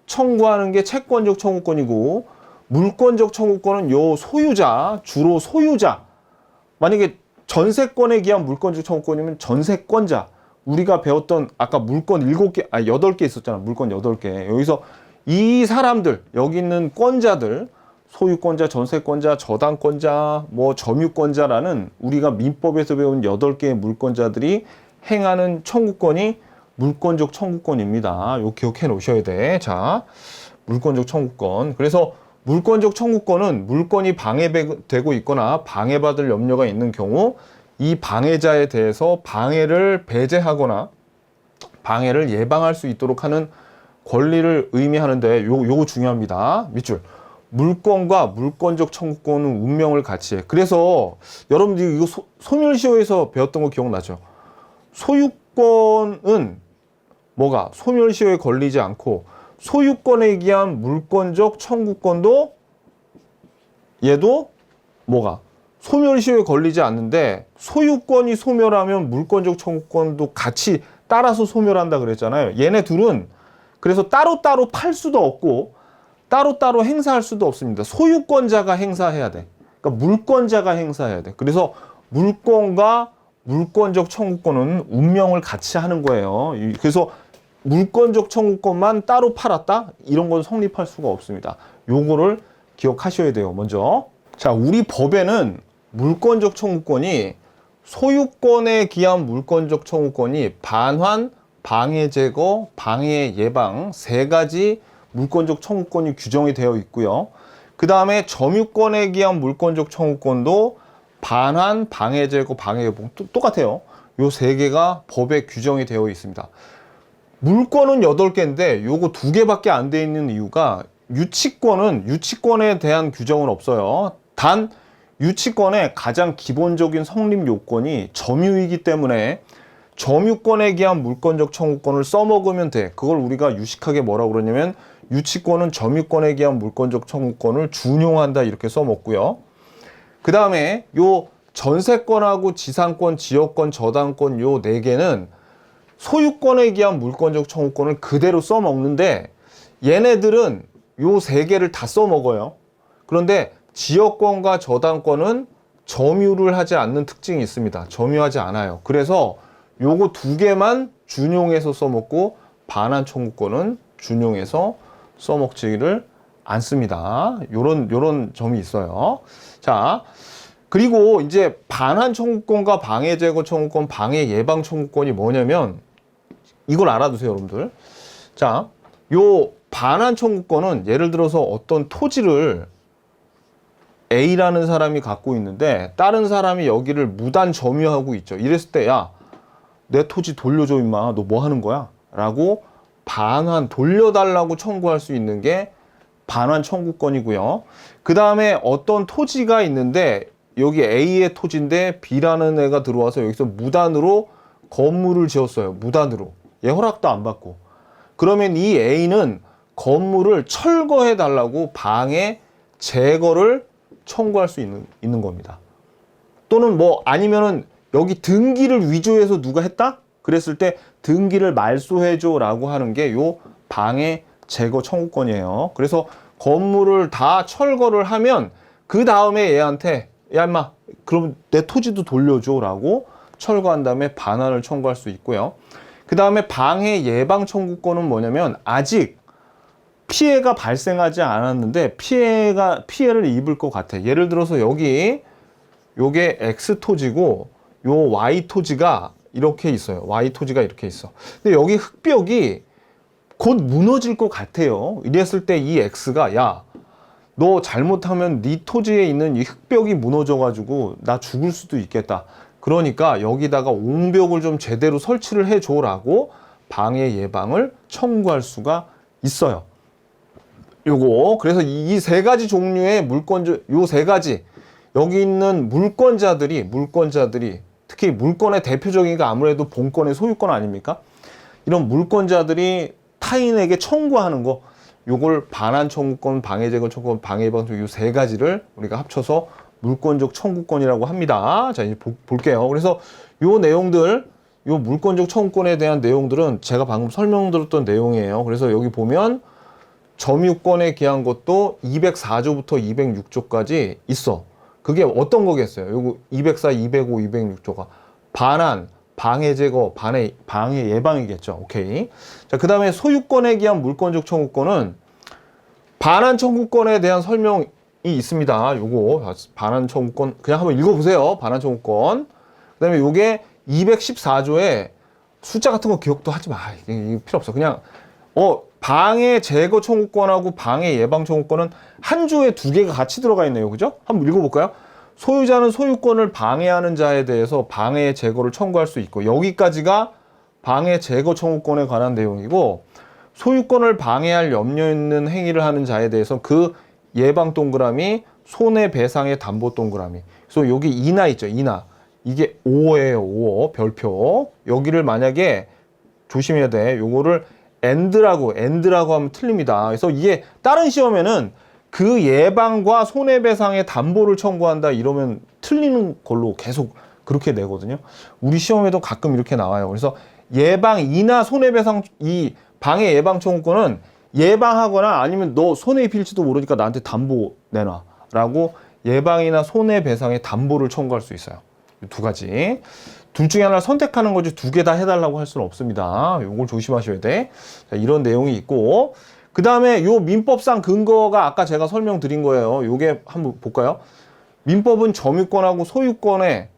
청구하는 게 채권적 청구권이고 물권적 청구권은 요 소유자, 주로 소유자. 만약에 전세권에 기한 물권적 청구권이면 전세권자. 우리가 배웠던 아까 물권 8개 있었잖아. 물권 8개. 여기서 이 사람들, 여기 있는 권자들, 소유권자, 전세권자, 저당권자, 뭐 점유권자라는 우리가 민법에서 배운 8개의 물권자들이 행하는 청구권이 물권적 청구권입니다. 요 기억해 놓으셔야 돼. 자, 물권적 청구권. 그래서 물권적 청구권은 물권이 방해되고 있거나 방해받을 염려가 있는 경우 이 방해자에 대해서 방해를 배제하거나 방해를 예방할 수 있도록 하는 권리를 의미하는데 요거 중요합니다. 밑줄. 물권과 물권적 청구권은 운명을 같이 해. 그래서 여러분들이 이거 소멸시효에서 배웠던 거 기억나죠? 소유권은 뭐가? 소멸시효에 걸리지 않고 소유권에 기한 물권적 청구권도 얘도 뭐가? 소멸시효에 걸리지 않는데 소유권이 소멸하면 물권적 청구권도 같이 따라서 소멸한다 그랬잖아요. 얘네 둘은 그래서 따로따로 팔 수도 없고 따로따로 행사할 수도 없습니다. 소유권자가 행사해야 돼. 그러니까 물권자가 행사해야 돼. 그래서 물권과 물권적 청구권은 운명을 같이 하는 거예요. 그래서 물권적 청구권만 따로 팔았다? 이런 건 성립할 수가 없습니다. 요거를 기억하셔야 돼요. 먼저. 자, 우리 법에는 물권적 청구권이 소유권에 기한 물권적 청구권이 반환, 방해 제거, 방해 예방 세 가지 물권적 청구권이 규정이 되어 있고요. 그 다음에 점유권에 기한 물권적 청구권도 반환, 방해 제거, 방해 예방 똑같아요. 요 세 개가 법에 규정이 되어 있습니다. 물권은 8개인데 요거 2개밖에 안 돼 있는 이유가 유치권에 대한 규정은 없어요. 단 유치권의 가장 기본적인 성립 요건이 점유이기 때문에 점유권에 기한 물권적 청구권을 써먹으면 돼. 그걸 우리가 유식하게 뭐라고 그러냐면 유치권은 점유권에 기한 물권적 청구권을 준용한다 이렇게 써먹고요. 그 다음에 요 전세권하고 지상권, 지역권, 저당권 요 4개는 소유권에 기한 물권적 청구권을 그대로 써먹는데 얘네들은 요 3개를 다 써먹어요. 그런데 지역권과 저당권은 점유를 하지 않는 특징이 있습니다. 점유하지 않아요. 그래서 요거 2개만 준용해서 써먹고 반환 청구권은 준용해서 써먹지를 않습니다. 요런 점이 있어요. 자, 그리고 이제 반환 청구권과 방해 제거 청구권, 방해 예방 청구권이 뭐냐면 이걸 알아두세요, 여러분들. 자, 요 반환 청구권은 예를 들어서 어떤 토지를 A라는 사람이 갖고 있는데 다른 사람이 여기를 무단 점유하고 있죠. 이랬을 때 야, 내 토지 돌려줘 임마. 너 뭐 하는 거야? 라고 반환 돌려달라고 청구할 수 있는 게 반환 청구권이고요. 그 다음에 어떤 토지가 있는데 여기 A의 토지인데 B라는 애가 들어와서 여기서 무단으로 건물을 지었어요. 무단으로. 얘 허락도 안 받고. 그러면 이 A는 건물을 철거해 달라고 방해 제거를 청구할 수 있는 겁니다. 또는 뭐 아니면은 여기 등기를 위조해서 누가 했다? 그랬을 때 등기를 말소해줘 라고 하는 게 요 방해 제거 청구권이에요. 그래서 건물을 다 철거를 하면 그 다음에 얘한테 야 임마 그럼 내 토지도 돌려줘 라고 철거한 다음에 반환을 청구할 수 있고요. 그 다음에 방해 예방 청구권은 뭐냐면 아직 피해가 발생하지 않았는데 피해를 입을 것 같아. 예를 들어서 여기 요게 X 토지고 요 Y 토지가 이렇게 있어요. Y 토지가 이렇게 있어. 근데 여기 흙벽이 곧 무너질 것 같아요. 이랬을 때 이 X가 야, 너 잘못하면 네 토지에 있는 이 흙벽이 무너져 가지고 나 죽을 수도 있겠다. 그러니까 여기다가 옹벽을 좀 제대로 설치를 해줘라고 방해 예방을 청구할 수가 있어요. 요거 그래서 이 3가지 종류의 요 3가지 여기 있는 물권자들이 특히 물권의 대표적인 게 아무래도 본권의 소유권 아닙니까? 이런 물권자들이 타인에게 청구하는 거 요걸 반환 청구권, 방해 제거 청구권, 방해 예방 청구권 요 3가지를 우리가 합쳐서 물권적 청구권이라고 합니다. 자, 이제 볼게요. 그래서 요 내용들, 요 물권적 청구권에 대한 내용들은 제가 방금 설명드렸던 내용이에요. 그래서 여기 보면 점유권에 기한 것도 204조부터 206조까지 있어. 그게 어떤 거겠어요? 요거 204, 205, 206조가 반환, 방해 제거, 방해 예방이겠죠. 오케이. 자, 그 다음에 소유권에 기한 물권적 청구권은 반환 청구권에 대한 설명이 있습니다. 요거 반환 청구권 그냥 한번 읽어보세요. 반환 청구권. 그 다음에 요게 214조에 숫자 같은 거 기억도 하지 마. 이게 필요 없어. 그냥 방해 제거 청구권하고 방해 예방 청구권은 한 조에 2개가 같이 들어가 있네요. 그죠? 한번 읽어볼까요? 소유자는 소유권을 방해하는 자에 대해서 방해 제거를 청구할 수 있고 여기까지가 방해 제거 청구권에 관한 내용이고 소유권을 방해할 염려 있는 행위를 하는 자에 대해서 그 예방 동그라미 손해배상의 담보 동그라미. 그래서 여기 인하 있죠. 인하. 이게 5예요. 5 별표. 여기를 만약에 조심해야 돼. 요거를 엔드라고 하면 틀립니다. 그래서 이게 다른 시험에는 그 예방과 손해배상의 담보를 청구한다 이러면 틀리는 걸로 계속 그렇게 내거든요. 우리 시험에도 가끔 이렇게 나와요. 그래서 예방이나 손해배상 이 방해 예방 청구권은 예방하거나 아니면 너 손해 입힐지도 모르니까 나한테 담보 내놔 라고 예방이나 손해배상의 담보를 청구할 수 있어요. 두 가지. 둘 중에 하나를 선택하는 거지 두 개 다 해달라고 할 수는 없습니다. 요걸 조심하셔야 돼. 자, 이런 내용이 있고. 그 다음에 요 민법상 근거가 아까 제가 설명드린 거예요. 요게 한번 볼까요? 민법은 점유권하고 소유권에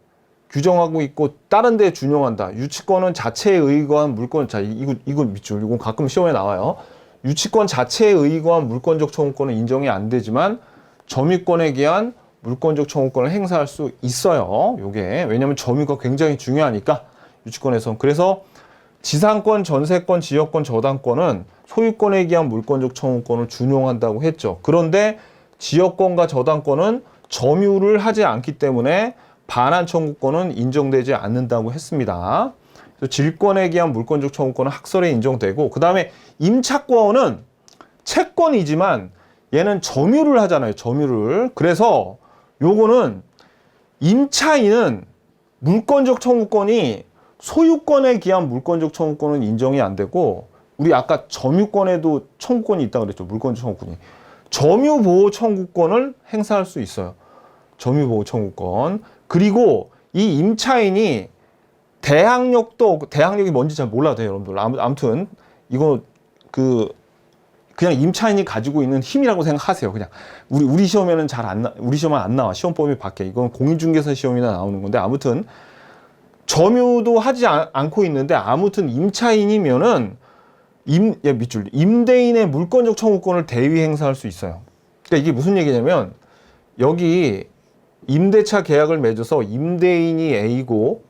규정하고 있고 다른 데 준용한다. 유치권은 자체에 의거한 물권. 자, 이거 밑줄. 이건 가끔 시험에 나와요. 유치권 자체에 의거한 물권적 청구권은 인정이 안 되지만 점유권에 기한 물권적 청구권을 행사할 수 있어요. 요게 왜냐면 점유가 굉장히 중요하니까 유치권에선. 그래서 지상권, 전세권, 지역권, 저당권은 소유권에 기한 물권적 청구권을 준용한다고 했죠. 그런데 지역권과 저당권은 점유를 하지 않기 때문에 반환 청구권은 인정되지 않는다고 했습니다. 그래서 질권에 기한 물권적 청구권은 학설에 인정되고, 그 다음에 임차권은 채권이지만 얘는 점유를 하잖아요. 점유를. 그래서 요거는 임차인은 물권적 청구권이 소유권에 기한 물권적 청구권은 인정이 안 되고, 우리 아까 점유권에도 청구권이 있다고 그랬죠. 물권적 청구권이. 점유보호 청구권을 행사할 수 있어요. 점유보호 청구권. 그리고 이 임차인이 대항력이 뭔지 잘 몰라도 돼요, 여러분들. 아무튼 이거 그냥 임차인이 가지고 있는 힘이라고 생각하세요. 그냥 우리 시험에는 우리 시험은 안 나와. 시험범위 밖에. 이건 공인중개사 시험이나 나오는 건데, 아무튼 점유도 하지 않고 있는데 아무튼 임차인이면은 밑줄 임대인의 물권적 청구권을 대위 행사할 수 있어요. 그러니까 이게 무슨 얘기냐면, 여기 임대차 계약을 맺어서 임대인이 A고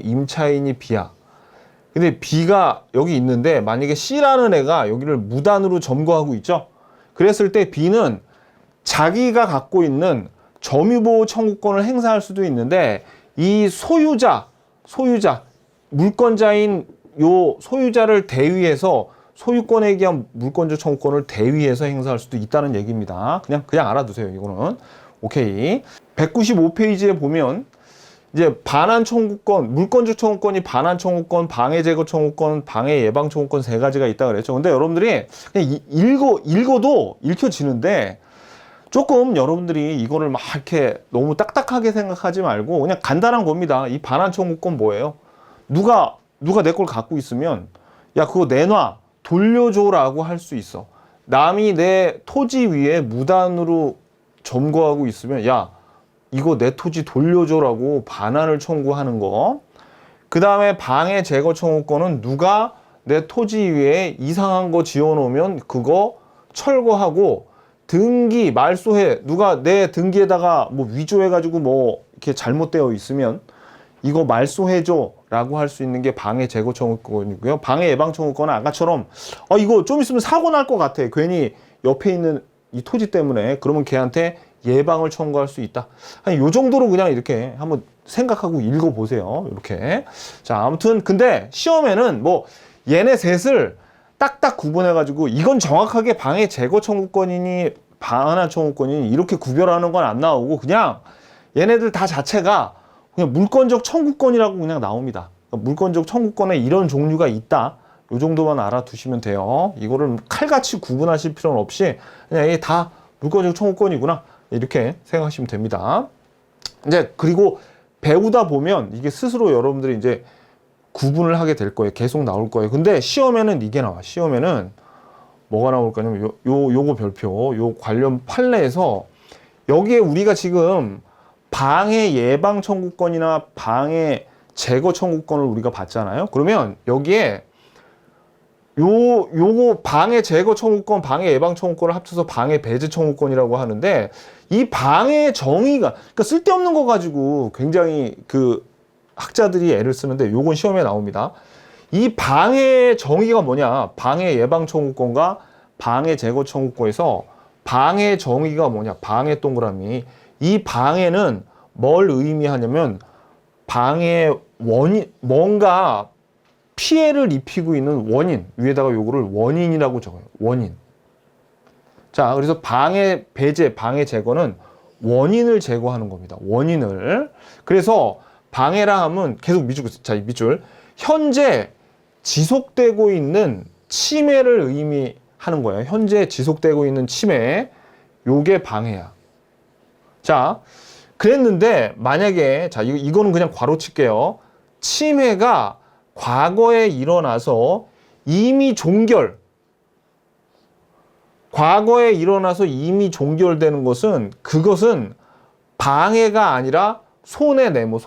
임차인이 B야. 근데 B가 여기 있는데 만약에 C라는 애가 여기를 무단으로 점거하고 있죠. 그랬을 때 B는 자기가 갖고 있는 점유보호 청구권을 행사할 수도 있는데, 이 소유자 물권자인 요 소유자를 대위해서 소유권에 기한 물권적 청구권을 대위해서 행사할 수도 있다는 얘기입니다. 그냥 알아두세요. 이거는. 오케이. 195페이지에 보면 이제 반환 청구권, 물권적 청구권이 반환 청구권, 방해 제거 청구권, 방해 예방 청구권 세 가지가 있다 그랬죠. 근데 여러분들이 그냥 읽어도 읽혀지는데, 조금 여러분들이 이거를 막 이렇게 너무 딱딱하게 생각하지 말고 그냥 간단한 겁니다. 이 반환 청구권 뭐예요? 누가 내 걸 갖고 있으면, 야, 그거 내놔, 돌려줘라고 할 수 있어. 남이 내 토지 위에 무단으로 점거하고 있으면, 야, 이거 내 토지 돌려줘라고 반환을 청구하는 거. 그 다음에 방해 제거 청구권은 누가 내 토지 위에 이상한 거 지어놓으면 그거 철거하고, 등기 말소해, 누가 내 등기에다가 뭐 위조해가지고 뭐 이렇게 잘못되어 있으면 이거 말소해줘 라고 할 수 있는 게 방해 제거 청구권이고요. 방해 예방 청구권은 아까처럼 이거 좀 있으면 사고 날 것 같아, 괜히 옆에 있는 이 토지 때문에. 그러면 걔한테 예방을 청구할 수 있다. 한 요 정도로 그냥 이렇게 한번 생각하고 읽어보세요. 이렇게. 자, 아무튼 근데 시험에는 뭐 얘네 셋을 딱딱 구분해가지고 이건 정확하게 방해 제거 청구권이니 반환 청구권이니 이렇게 구별하는 건 안 나오고, 그냥 얘네들 다 자체가 그냥 물권적 청구권이라고 그냥 나옵니다. 그러니까 물권적 청구권에 이런 종류가 있다. 요 정도만 알아두시면 돼요. 이거를 칼같이 구분하실 필요는 없이 그냥 이게 다 물권적 청구권이구나, 이렇게 생각하시면 됩니다. 이제 그리고 배우다 보면 이게 스스로 여러분들이 이제 구분을 하게 될 거예요. 계속 나올 거예요. 근데 시험에는 이게 나와. 시험에는 뭐가 나올 거냐면 요거 별표, 요 관련 판례에서 여기에 우리가 지금 방해 예방 청구권이나 방해 제거 청구권을 우리가 봤잖아요. 그러면 여기에 요거 방해 제거 청구권, 방해 예방 청구권을 합쳐서 방해 배제 청구권이라고 하는데, 이 방해 정의가, 그러니까 쓸데없는 거 가지고 굉장히 학자들이 애를 쓰는데 요건 시험에 나옵니다. 이 방해 정의가 뭐냐? 방해 예방 청구권과 방해 제거 청구권에서 방해 정의가 뭐냐? 방해 동그라미. 이 방해는 뭘 의미하냐면, 방해 원인, 뭔가 피해를 입히고 있는 원인, 위에다가 요거를 원인이라고 적어요. 원인. 자, 그래서 방해 배제, 방해 제거는 원인을 제거하는 겁니다. 원인을. 그래서 방해라 하면 계속 밑줄. 현재 지속되고 있는 침해를 의미하는 거예요. 현재 지속되고 있는 침해. 요게 방해야. 자, 그랬는데 만약에 자 이거는 그냥 괄호 칠게요. 침해가 과거에 일어나서 이미 과거에 일어나서 이미 종결되는 것은 그것은 방해가 아니라 손해네모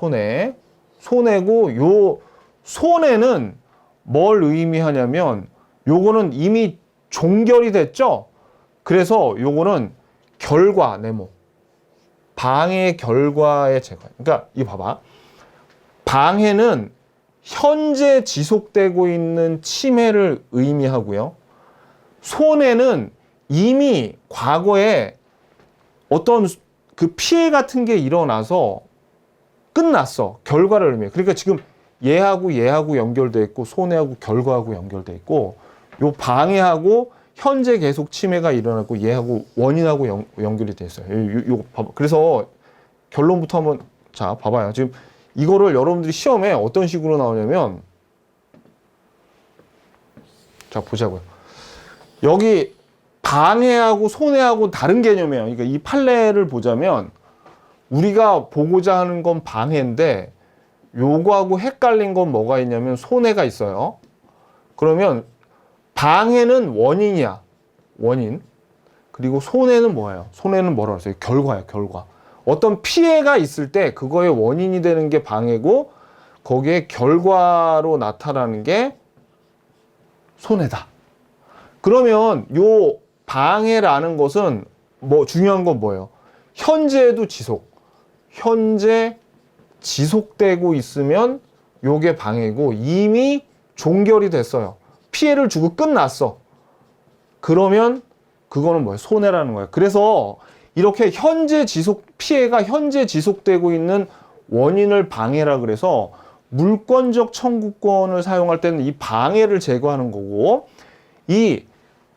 손해고 요 손해는 뭘 의미하냐면 요거는 이미 종결이 됐죠. 그래서 요거는 결과 네모 방해 결과의 제거. 그러니까 이거 봐봐. 방해는 현재 지속되고 있는 침해를 의미하고요. 손해는 이미 과거에 어떤 그 피해 같은 게 일어나서 끝났어. 결과를 의미해. 그러니까 지금 얘하고 연결돼 있고 손해하고 결과하고 연결돼 있고 요 방해하고 현재 계속 침해가 일어나고 얘하고 원인하고 연결이 돼 있어요. 요 봐봐. 그래서 결론부터 한번 자 봐봐요. 지금 이거를 여러분들이 시험에 어떤 식으로 나오냐면 자 보자고요. 여기 방해하고 손해하고 다른 개념이에요. 그러니까 이 판례를 보자면 우리가 보고자 하는 건 방해인데 요거하고 헷갈린 건 뭐가 있냐면 손해가 있어요. 그러면 방해는 원인이야. 원인. 그리고 손해는 뭐예요? 손해는 뭐라고 했어요? 결과예요. 결과. 어떤 피해가 있을 때 그거의 원인이 되는 게 방해고 거기에 결과로 나타나는 게 손해다. 그러면 요 방해라는 것은 뭐 중요한 건 뭐예요? 현재에도 현재 지속되고 있으면 요게 방해고 이미 종결이 됐어요. 피해를 주고 끝났어. 그러면 그거는 뭐예요? 손해라는 거예요. 그래서 이렇게 피해가 현재 지속되고 있는 원인을 방해라 그래서 물권적 청구권을 사용할 때는 이 방해를 제거하는 거고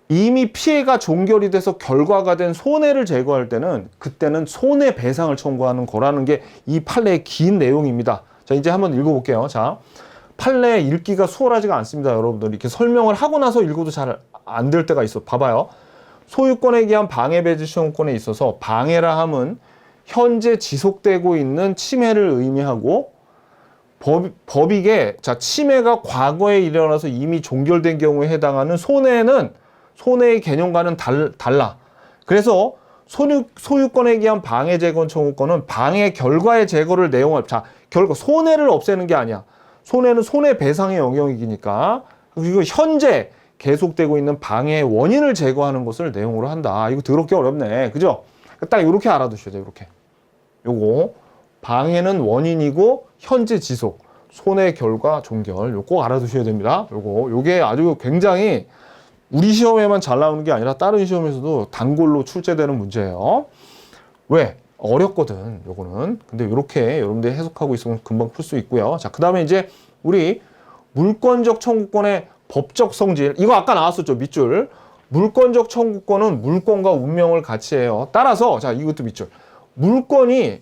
이미 피해가 종결이 돼서 결과가 된 손해를 제거할 때는 그때는 손해배상을 청구하는 거라는 게 이 판례의 긴 내용입니다. 자, 이제 한번 읽어볼게요. 자, 판례 읽기가 수월하지가 않습니다. 여러분들 이렇게 설명을 하고 나서 읽어도 잘 안 될 때가 있어. 봐봐요. 소유권에 기한 방해배제 청구권에 있어서 방해라 함은 현재 지속되고 있는 침해를 의미하고 법익에 자 침해가 과거에 일어나서 이미 종결된 경우에 해당하는 손해는 손해의 개념과는 달라. 그래서 소유권에 기한 방해재건 청구권은 방해 결과의 제거를 내용할 결과 손해를 없애는 게 아니야. 손해는 손해배상의 영역이니까 그리고 현재 계속되고 있는 방해의 원인을 제거하는 것을 내용으로 한다. 이거 더럽게 어렵네. 그죠? 딱 이렇게 알아두셔야 돼요. 이렇게. 요거 방해는 원인이고 현재 지속 손해 결과 종결 요거 꼭 알아두셔야 됩니다. 요게 아주 굉장히 우리 시험에만 잘 나오는 게 아니라 다른 시험에서도 단골로 출제되는 문제예요. 왜? 어렵거든 요거는. 근데 이렇게 여러분들이 해석하고 있으면 금방 풀 수 있고요. 자, 그 다음에 이제 우리 물권적 청구권의 법적 성질 이거 아까 나왔었죠. 밑줄. 물권적 청구권은 물권과 운명을 같이 해요. 따라서 자 이것도 밑줄. 물권이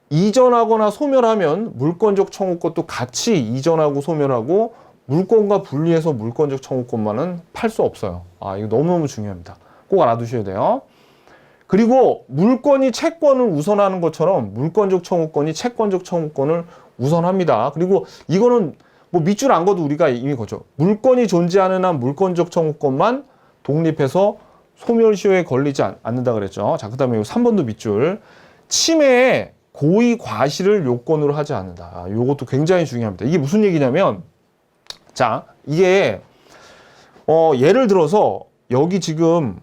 이전하거나 소멸하면 물권적 청구권도 같이 이전하고 소멸하고 물권과 분리해서 물권적 청구권만은 팔 수 없어요. 아, 이거 너무너무 중요합니다. 꼭 알아두셔야 돼요. 그리고 물권이 채권을 우선하는 것처럼 물권적 청구권이 채권적 청구권을 우선합니다. 그리고 이거는 뭐 밑줄 안 거도 우리가 이미 거죠. 물권이 존재하는 한 물권적 청구권만 독립해서 소멸시효에 걸리지 않는다 그랬죠. 자, 그 다음에 3번도 밑줄. 침해에 고의 과실을 요건으로 하지 않는다. 아, 요것도 굉장히 중요합니다. 이게 무슨 얘기냐면 자, 이게 예를 들어서 여기 지금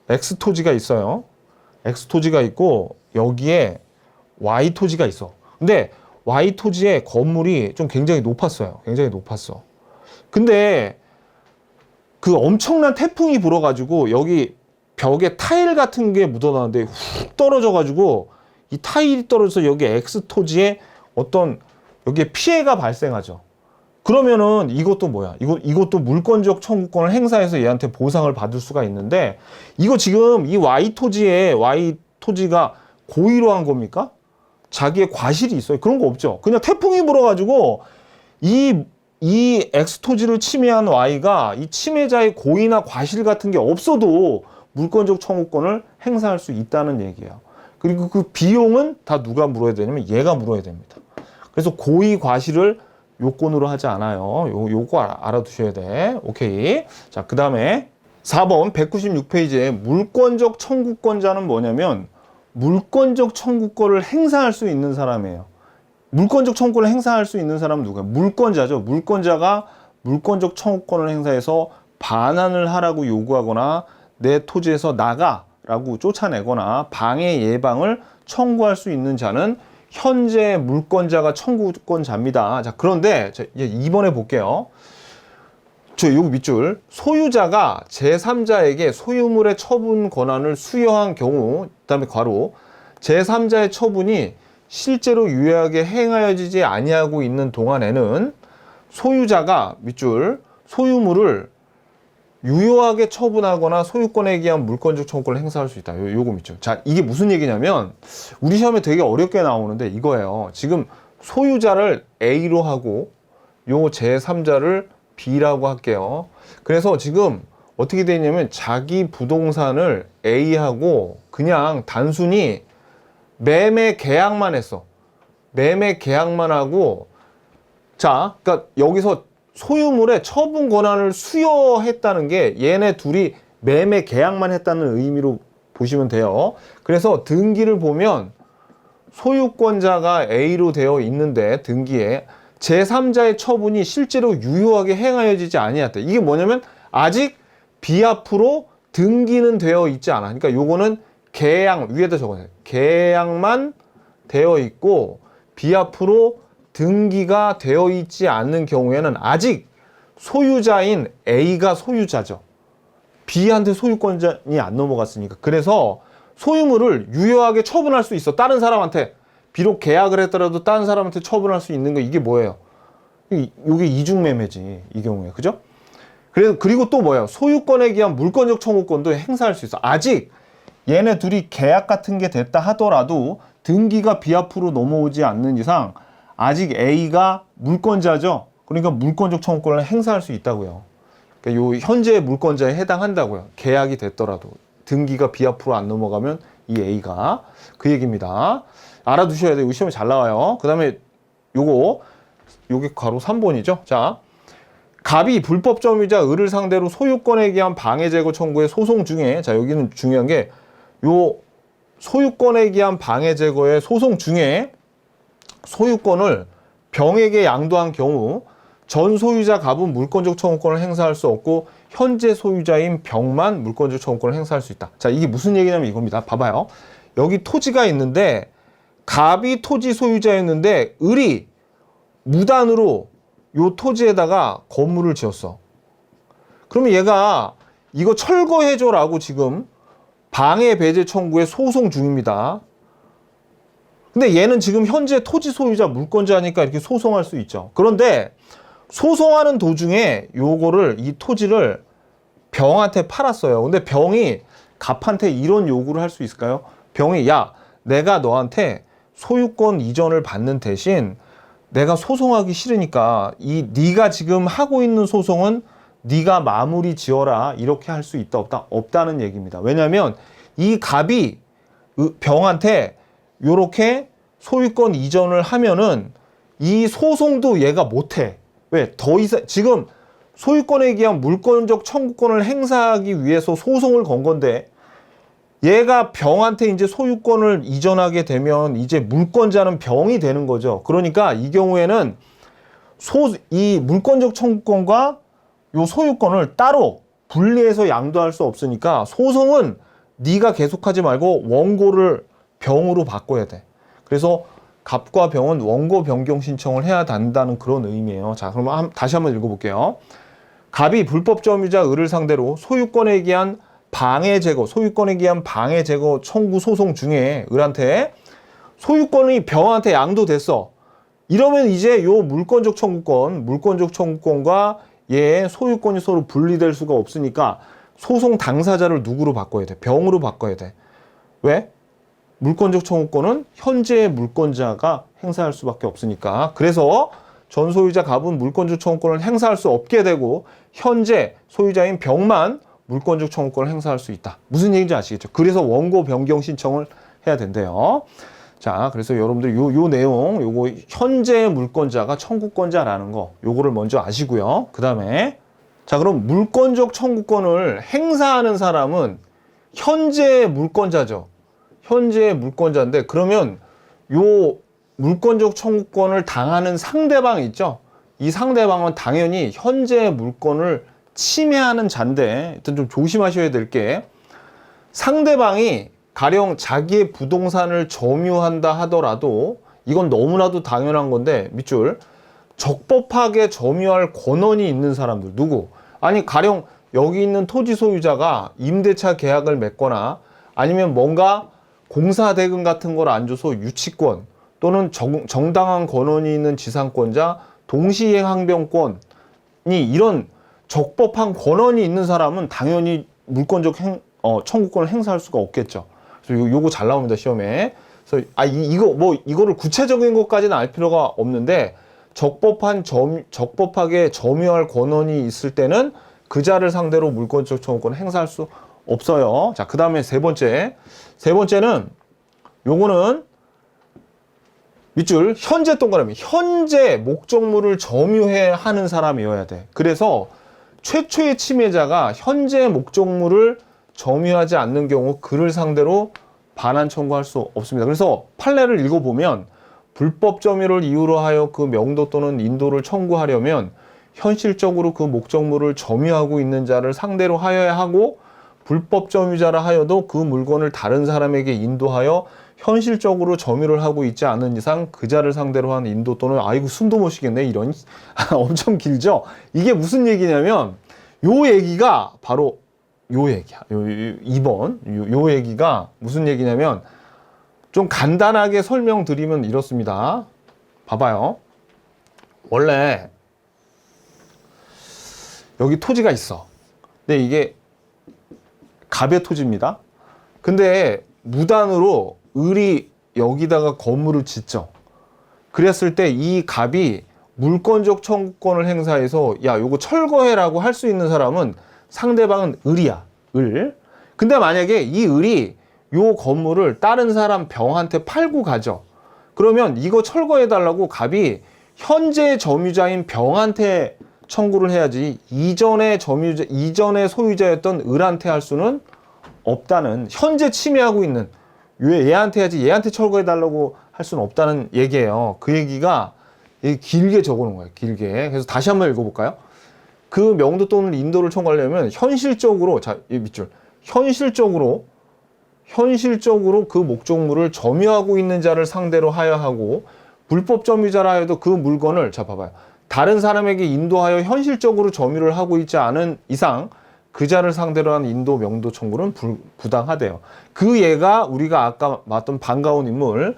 X 토지가 있어요. X 토지가 있고 여기에 Y 토지가 있어. 근데 Y 토지에 건물이 좀 굉장히 높았어요. 굉장히 높았어. 근데 그 엄청난 태풍이 불어가지고 여기 벽에 타일 같은 게 묻어나는데 훅 떨어져가지고 이 타일이 떨어져서 여기 X 토지에 어떤 여기에 피해가 발생하죠. 그러면은 이것도 뭐야? 이것도 물권적 청구권을 행사해서 얘한테 보상을 받을 수가 있는데 이거 지금 이 Y 토지가 고의로 한 겁니까? 자기의 과실이 있어요. 그런 거 없죠. 그냥 태풍이 불어가지고 이 X 토지를 침해한 Y가 이 침해자의 고의나 과실 같은 게 없어도 물권적 청구권을 행사할 수 있다는 얘기예요. 그리고 그 비용은 다 누가 물어야 되냐면 얘가 물어야 됩니다. 그래서 고의 과실을 요건으로 하지 않아요. 요거 알아두셔야 돼. 오케이. 자, 그 다음에 4번 196페이지에 물권적 청구권자는 뭐냐면 물권적 청구권을 행사할 수 있는 사람이에요. 물권적 청구권을 행사할 수 있는 사람은 누구예요? 물권자죠. 물권자가 물권적 청구권을 행사해서 반환을 하라고 요구하거나 내 토지에서 나가라고 쫓아내거나 방해 예방을 청구할 수 있는 자는 현재 물권자가 청구권자입니다. 자, 그런데 이제 2번에 볼게요. 여기 밑줄. 소유자가 제3자에게 소유물의 처분 권한을 수여한 경우, 그 다음에 괄호, 제3자의 처분이 실제로 유효하게 행하여지지 아니하고 있는 동안에는 소유자가 밑줄 소유물을 유효하게 처분하거나 소유권에 기한 물권적 청구권을 행사할 수 있다. 요거 밑줄. 자, 이게 무슨 얘기냐면 우리 시험에 되게 어렵게 나오는데 이거예요. 지금 소유자를 A로 하고 요 제3자를 B라고 할게요. 그래서 지금 어떻게 돼 있냐면 자기 부동산을 A하고 그냥 단순히 매매 계약만 했어. 매매 계약만 하고 자, 그러니까 여기서 소유물의 처분 권한을 수여했다는 게 얘네 둘이 매매 계약만 했다는 의미로 보시면 돼요. 그래서 등기를 보면 소유권자가 A로 되어 있는데 등기에 제3자의 처분이 실제로 유효하게 행하여지지 아니했다. 이게 뭐냐면 아직 B 앞으로 등기는 되어 있지 않아. 그러니까 요거는 계약 위에다 적어요. 계약만 되어 있고 B 앞으로 등기가 되어 있지 않는 경우에는 아직 소유자인 A가 소유자죠. B한테 소유권이 안 넘어갔으니까. 그래서 소유물을 유효하게 처분할 수 있어. 다른 사람한테. 비록 계약을 했더라도 다른 사람한테 처분할 수 있는 거 이게 뭐예요? 이게 이중매매지. 이 경우에. 그죠? 그리고 또 뭐예요? 소유권에 기한 물권적 청구권도 행사할 수 있어. 아직 얘네 둘이 계약 같은 게 됐다 하더라도 등기가 B 앞으로 넘어오지 않는 이상 아직 A가 물권자죠. 그러니까 물권적 청구권을 행사할 수 있다고요. 그러니까 요 현재 물권자에 해당한다고요. 계약이 됐더라도 등기가 B 앞으로 안 넘어가면 이 A가 그 얘기입니다. 알아두셔야 돼요. 시험에 잘 나와요. 그 다음에 요게 괄호 3번이죠. 자, 갑이 불법 점유자 을을 상대로 소유권에 기한 방해 제거 청구의 소송 중에 자 여기는 중요한 게 요 소유권에 기한 방해 제거의 소송 중에 소유권을 병에게 양도한 경우 전 소유자 갑은 물권적 청구권을 행사할 수 없고 현재 소유자인 병만 물권적 청구권을 행사할 수 있다. 자, 이게 무슨 얘기냐면 이겁니다. 봐봐요. 여기 토지가 있는데 갑이 토지 소유자였는데 을이 무단으로 요 토지에다가 건물을 지었어. 그러면 얘가 이거 철거해줘라고 지금 방해 배제 청구에 소송 중입니다. 근데 얘는 지금 현재 토지 소유자 물권자니까 이렇게 소송할 수 있죠. 그런데 소송하는 도중에 요거를 이 토지를 병한테 팔았어요. 근데 병이 갑한테 이런 요구를 할 수 있을까요? 병이 야, 내가 너한테 소유권 이전을 받는 대신 내가 소송하기 싫으니까 네가 지금 하고 있는 소송은 네가 마무리 지어라. 이렇게 할 수 있다 없다? 없다는 얘기입니다. 왜냐하면 이 갑이 병한테 요렇게 소유권 이전을 하면은 이 소송도 얘가 못해. 왜? 더 이상 지금 소유권에 기한 물권적 청구권을 행사하기 위해서 소송을 건 건데 얘가 병한테 이제 소유권을 이전하게 되면 이제 물권자는 병이 되는 거죠. 그러니까 이 경우에는 이 물권적 청구권과 요 소유권을 따로 분리해서 양도할 수 없으니까 소송은 네가 계속하지 말고 원고를 병으로 바꿔야 돼. 그래서 갑과 병은 원고 변경 신청을 해야 된다는 그런 의미예요. 자, 그럼 다시 한번 읽어볼게요. 갑이 불법 점유자 을을 상대로 소유권에 기한 방해 제거, 소유권에 기한 방해 제거 청구 소송 중에 을한테 소유권이 병한테 양도됐어. 이러면 이제 요 물권적 청구권과 얘의 소유권이 서로 분리될 수가 없으니까 소송 당사자를 누구로 바꿔야 돼? 병으로 바꿔야 돼. 왜? 물권적 청구권은 현재의 물권자가 행사할 수밖에 없으니까. 그래서 전 소유자 갑은 물권적 청구권을 행사할 수 없게 되고 현재 소유자인 병만 물권적 청구권을 행사할 수 있다. 무슨 얘기인지 아시겠죠? 그래서 원고 변경 신청을 해야 된대요. 자, 그래서 여러분들 요 내용, 요거 현재 물권자가 청구권자라는 거, 요거를 먼저 아시고요. 그 다음에 자, 그럼 물권적 청구권을 행사하는 사람은 현재 물권자죠. 현재 물권자인데, 그러면 요 물권적 청구권을 당하는 상대방이 있죠. 이 상대방은 당연히 현재 물권을 침해하는 자인데, 일단 좀 조심하셔야 될 게, 상대방이 가령 자기의 부동산을 점유한다 하더라도, 이건 너무나도 당연한 건데, 밑줄, 적법하게 점유할 권한이 있는 사람들, 누구? 아니, 가령 여기 있는 토지 소유자가 임대차 계약을 맺거나, 아니면 뭔가 공사대금 같은 걸 안 줘서 유치권, 또는 정당한 권한이 있는 지상권자, 동시이행 항변권이, 이런 적법한 권한이 있는 사람은 당연히 물권적 청구권을 행사할 수가 없겠죠. 그래서 요거 잘 나옵니다, 시험에. 그래서 이거를 구체적인 것까지는 알 필요가 없는데, 적법하게 점유할 권한이 있을 때는 그 자를 상대로 물권적 청구권을 행사할 수 없어요. 자, 그 다음에 세 번째는 요거는 밑줄, 현재 동그라미, 현재 목적물을 점유해야 하는 사람이어야 돼. 그래서 최초의 침해자가 현재 목적물을 점유하지 않는 경우 그를 상대로 반환 청구할 수 없습니다. 그래서 판례를 읽어보면, 불법 점유를 이유로 하여 그 명도 또는 인도를 청구하려면 현실적으로 그 목적물을 점유하고 있는 자를 상대로 하여야 하고, 불법 점유자라 하여도 그 물건을 다른 사람에게 인도하여 현실적으로 점유를 하고 있지 않은 이상 그 자를 상대로 한 인도 또는, 아이고 숨도 못 쉬겠네, 이런 엄청 길죠. 이게 무슨 얘기냐면, 요 얘기가 바로 요 얘기야. 2번 요 얘기가 무슨 얘기냐면, 좀 간단하게 설명드리면 이렇습니다. 봐봐요. 원래 여기 토지가 있어. 근데 이게 갑의 토지입니다. 근데 무단으로 을이 여기다가 건물을 짓죠. 그랬을 때 이 갑이 물권적 청구권을 행사해서, 야, 요거 철거해라고 할 수 있는 사람은 상대방은 을이야. 을. 근데 만약에 이 을이 요 건물을 다른 사람 병한테 팔고 가죠. 그러면 이거 철거해달라고 갑이 현재 점유자인 병한테 청구를 해야지, 이전의 소유자였던 을한테 할 수는 없다는, 현재 침해하고 있는 얘한테 해야지, 얘한테 철거해달라고 할 수는 없다는 얘기예요. 그 얘기가 길게 적어놓은 거예요. 길게. 그래서 다시 한번 읽어볼까요? 그 명도 또는 인도를 청구하려면 현실적으로, 자, 이 밑줄, 현실적으로 그 목적물을 점유하고 있는 자를 상대로 하여 하고, 불법 점유자라 하여도 그 물건을, 자, 봐봐요, 다른 사람에게 인도하여 현실적으로 점유를 하고 있지 않은 이상 그 자를 상대로 한 인도 명도 청구는 부당하대요. 그 얘가 우리가 아까 봤던 반가운 인물,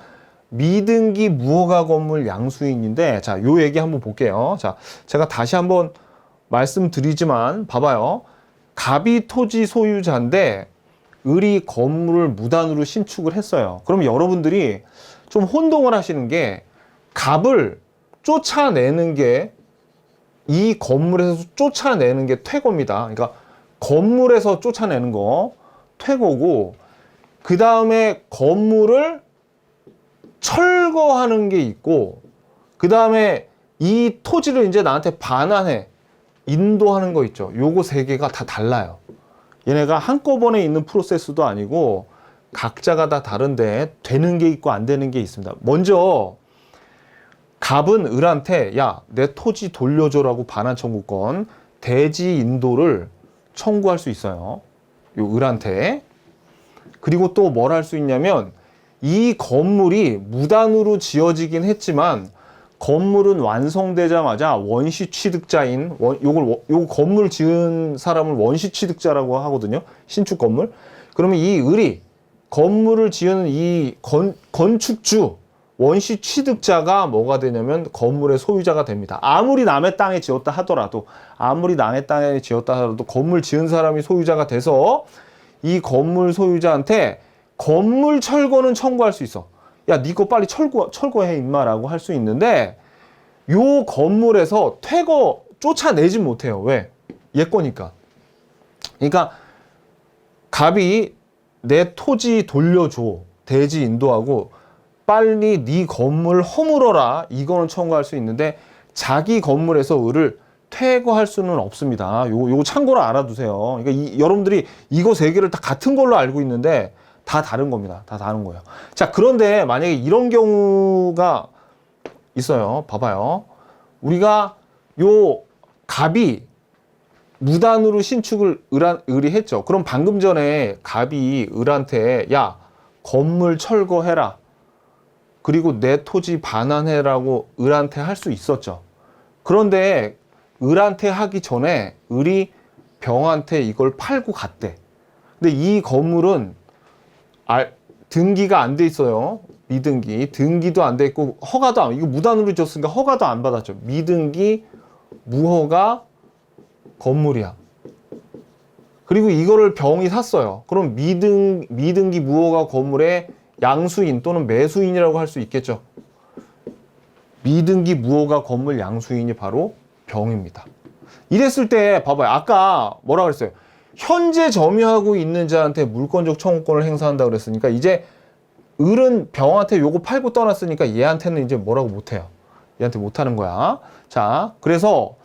미등기 무허가 건물 양수인인데, 자, 요 얘기 한번 볼게요. 자, 제가 다시 한번 말씀드리지만, 봐봐요. 갑이 토지 소유자인데 을이 건물을 무단으로 신축을 했어요. 그럼 여러분들이 좀 혼동을 하시는 게, 갑을 쫓아내는 게, 이 건물에서 쫓아내는 게 퇴거입니다. 그러니까 건물에서 쫓아내는 거 퇴거고, 그 다음에 건물을 철거하는 게 있고, 그 다음에 이 토지를 이제 나한테 반환해 인도하는 거 있죠. 요거 세 개가 다 달라요. 얘네가 한꺼번에 있는 프로세스도 아니고 각자가 다 다른데 되는 게 있고 안 되는 게 있습니다. 먼저 갑은 을한테, 야, 내 토지 돌려줘라고 반환 청구권, 대지 인도를 청구할 수 있어요. 요 을한테. 그리고 또 뭘 할 수 있냐면, 이 건물이 무단으로 지어지긴 했지만 건물은 완성되자마자 원시 취득자인, 요거 건물 지은 사람을 원시 취득자라고 하거든요. 신축 건물. 그러면 이 을이 건물을 지은 이 건축주, 원시 취득자가 뭐가 되냐면 건물의 소유자가 됩니다. 아무리 남의 땅에 지었다 하더라도 건물 지은 사람이 소유자가 돼서 이 건물 소유자한테 건물 철거는 청구할 수 있어. 야, 니 거 빨리 철거해 임마라고 할 수 있는데, 요 건물에서 퇴거 쫓아내진 못해요. 왜? 얘 거니까. 그러니까 갑이 내 토지 돌려줘, 대지 인도하고 빨리 네 건물 허물어라. 이거는 청구할 수 있는데 자기 건물에서 을을 퇴거할 수는 없습니다. 요거 참고로 알아두세요. 그러니까 여러분들이 이거 세 개를 다 같은 걸로 알고 있는데 다 다른 겁니다. 다 다른 거예요. 자, 그런데 만약에 이런 경우가 있어요. 봐봐요. 우리가 요 갑이 무단으로 신축을 을이 했죠. 그럼 방금 전에 갑이 을한테 야, 건물 철거해라. 그리고 내 토지 반환해라고 을한테 할 수 있었죠. 그런데 을한테 하기 전에 을이 병한테 이걸 팔고 갔대. 근데 이 건물은 등기가 안 돼 있어요. 미등기. 등기도 안 돼 있고 허가도 안, 이거 무단으로 줬으니까 허가도 안 받았죠. 미등기, 무허가 건물이야. 그리고 이거를 병이 샀어요. 그럼 미등기 무허가 건물의 양수인 또는 매수인이라고 할 수 있겠죠. 미등기 무허가 건물 양수인이 바로 병입니다. 이랬을 때 봐봐요. 아까 뭐라 그랬어요? 현재 점유하고 있는 자한테 물권적 청구권을 행사한다고 그랬으니까 이제 을은 병한테 요거 팔고 떠났으니까 얘한테는 이제 뭐라고 못해요. 얘한테 못하는 거야. 자, 그래서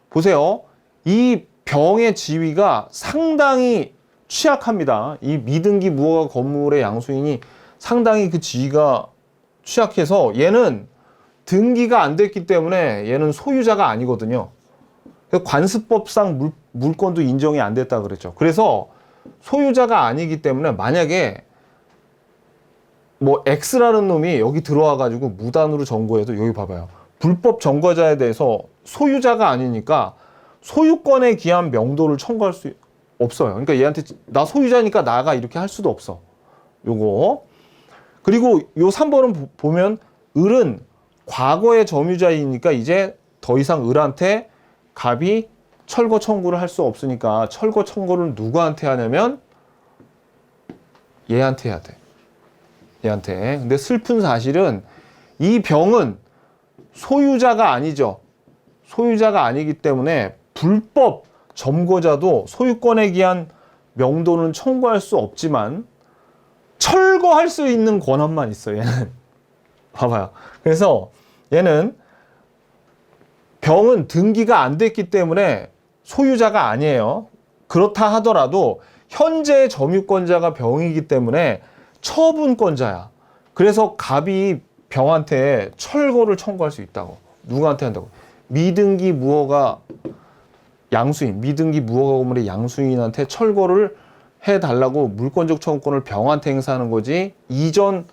보세요. 이 병의 지위가 상당히 취약합니다. 이 미등기 무허가 건물의 양수인이 상당히 그 지위가 취약해서 얘는 등기가 안 됐기 때문에 얘는 소유자가 아니거든요. 관습법상 물권도 인정이 안 됐다 그랬죠. 그래서 소유자가 아니기 때문에 만약에 뭐 X라는 놈이 여기 들어와 가지고 무단으로 점거해도 여기 봐봐요. 불법 점거자에 대해서 소유자가 아니니까 소유권에 기한 명도를 청구할 수 없어요. 그러니까 얘한테 나 소유자니까 나가 이렇게 할 수도 없어. 요거. 그리고 요 3번은 보면 을은 과거의 점유자이니까 이제 더 이상 을한테 갑이 철거 청구를 할 수 없으니까 철거 청구를 누구한테 하냐면 얘한테 해야 돼. 얘한테. 근데 슬픈 사실은 이 병은 소유자가 아니죠. 소유자가 아니기 때문에 불법 점거자도 소유권에 기한 명도는 청구할 수 없지만 철거할 수 있는 권한만 있어. 얘는. 봐봐요. 그래서 얘는 병은 등기가 안 됐기 때문에 소유자가 아니에요. 그렇다 하더라도 현재 점유권자가 병이기 때문에 처분권자야. 그래서 갑이 병한테 철거를 청구할 수 있다고. 누구한테 한다고? 미등기 무허가 양수인, 미등기 무허가 건물의 양수인한테 철거를 해달라고 물권적 청구권을 병한테 행사하는 거지 이전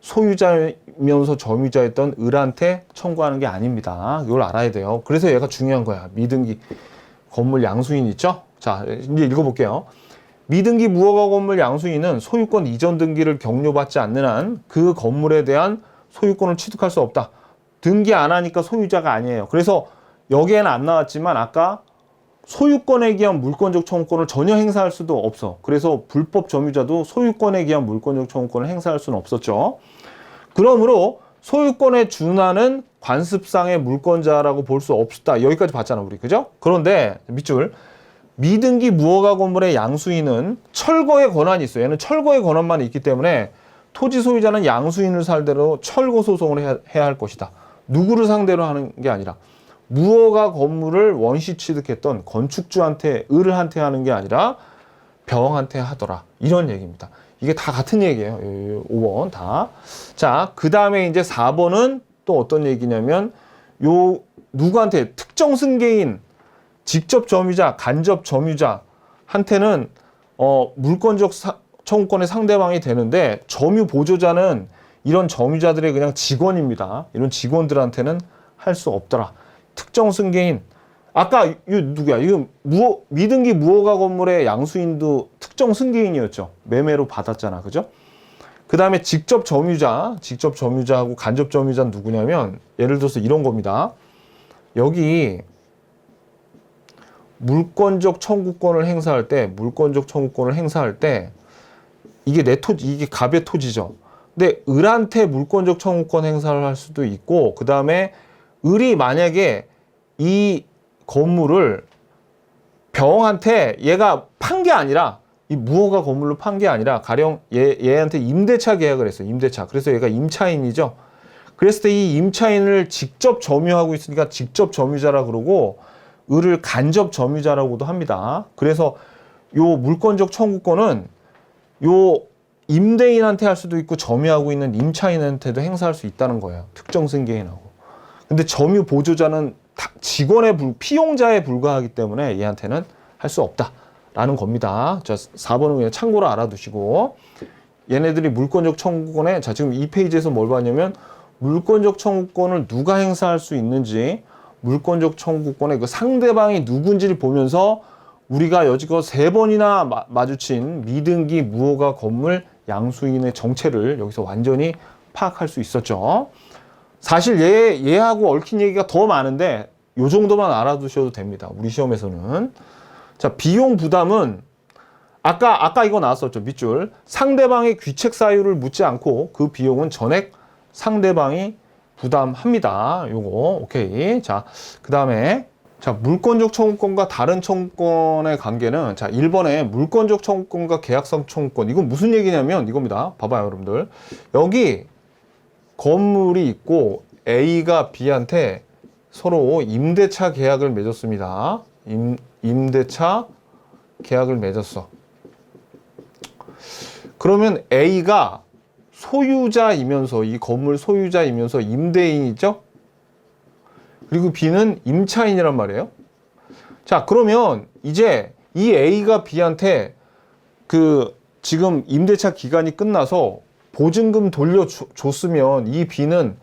소유자면서 점유자였던 을한테 청구하는 게 아닙니다. 이걸 알아야 돼요. 그래서 얘가 중요한 거야. 미등기 건물 양수인 있죠? 자, 이제 읽어볼게요. 미등기 무허가 건물 양수인은 소유권 이전 등기를 격려받지 않는 한 그 건물에 대한 소유권을 취득할 수 없다. 등기 안 하니까 소유자가 아니에요. 그래서 여기에는 안 나왔지만 아까 소유권에 기한 물권적 청구권을 전혀 행사할 수도 없어. 그래서 불법 점유자도 소유권에 기한 물권적 청구권을 행사할 수는 없었죠. 그러므로 소유권에 준하는 관습상의 물권자라고 볼 수 없다. 여기까지 봤잖아, 우리. 그죠? 그런데 밑줄. 미등기 무허가 건물의 양수인은 철거의 권한이 있어요. 얘는 철거의 권한만 있기 때문에 토지 소유자는 양수인을 상대로 철거 소송을 해야 할 것이다. 누구를 상대로 하는 게 아니라 무허가 건물을 원시 취득했던 건축주한테, 을한테 하는 게 아니라 병한테 하더라. 이런 얘기입니다. 이게 다 같은 얘기예요. 5번 다. 자, 그 다음에 이제 4번은 또 어떤 얘기냐면 요 누구한테 특정 승계인, 직접 점유자, 간접 점유자한테는 물권적 청구권의 상대방이 되는데 점유 보조자는 이런 점유자들의 그냥 직원입니다. 이런 직원들한테는 할 수 없더라. 특정 승계인. 아까 이 누구야? 이거 미등기 무허가 건물의 양수인도 특정 승계인이었죠. 매매로 받았잖아. 그죠? 그 다음에 직접 점유자하고 간접 점유자는 누구냐면 예를 들어서 이런 겁니다. 여기 물권적 청구권을 행사할 때 이게 내 토지, 이게 갑의 토지죠. 근데 을한테 물권적 청구권 행사를 할 수도 있고 그 다음에 을이 만약에 이 건물을 병한테 얘가 판 게 아니라 이 무허가 건물로 판 게 아니라 가령 얘한테 임대차 계약을 했어요. 임대차. 그래서 얘가 임차인이죠. 그랬을 때 이 임차인을 직접 점유하고 있으니까 직접 점유자라 그러고 을을 간접 점유자라고도 합니다. 그래서 요 물권적 청구권은 요 임대인한테 할 수도 있고 점유하고 있는 임차인한테도 행사할 수 있다는 거예요. 특정 승계인하고. 근데 점유 보조자는 직원의 피용자에 불과하기 때문에 얘한테는 할 수 없다라는 겁니다. 자, 4번은 그냥 참고로 알아두시고 얘네들이 물권적 청구권에 자 지금 이 페이지에서 뭘 봤냐면 물권적 청구권을 누가 행사할 수 있는지 물권적 청구권의 그 상대방이 누군지를 보면서 우리가 여지껏 3번이나 마주친 미등기 무허가 건물 양수인의 정체를 여기서 완전히 파악할 수 있었죠. 사실 얘하고 얽힌 얘기가 더 많은데 요 정도만 알아두셔도 됩니다. 우리 시험에서는. 자, 비용 부담은 아까 이거 나왔었죠. 밑줄. 상대방의 귀책 사유를 묻지 않고 그 비용은 전액 상대방이 부담합니다. 요거 오케이. 자, 그다음에 자, 물권적 청구권과 다른 청구권의 관계는 자, 1번에 물권적 청구권과 계약성 청구권. 이건 무슨 얘기냐면 이겁니다. 봐봐요, 여러분들. 여기 건물이 있고 A가 B한테 서로 임대차 계약을 맺었습니다. 임대차 계약을 맺었어. 그러면 A가 소유자이면서 이 건물 소유자이면서 임대인이죠. 그리고 B는 임차인이란 말이에요. 자, 그러면 이제 이 A가 B한테 그 지금 임대차 기간이 끝나서 보증금 돌려줬으면 이 B는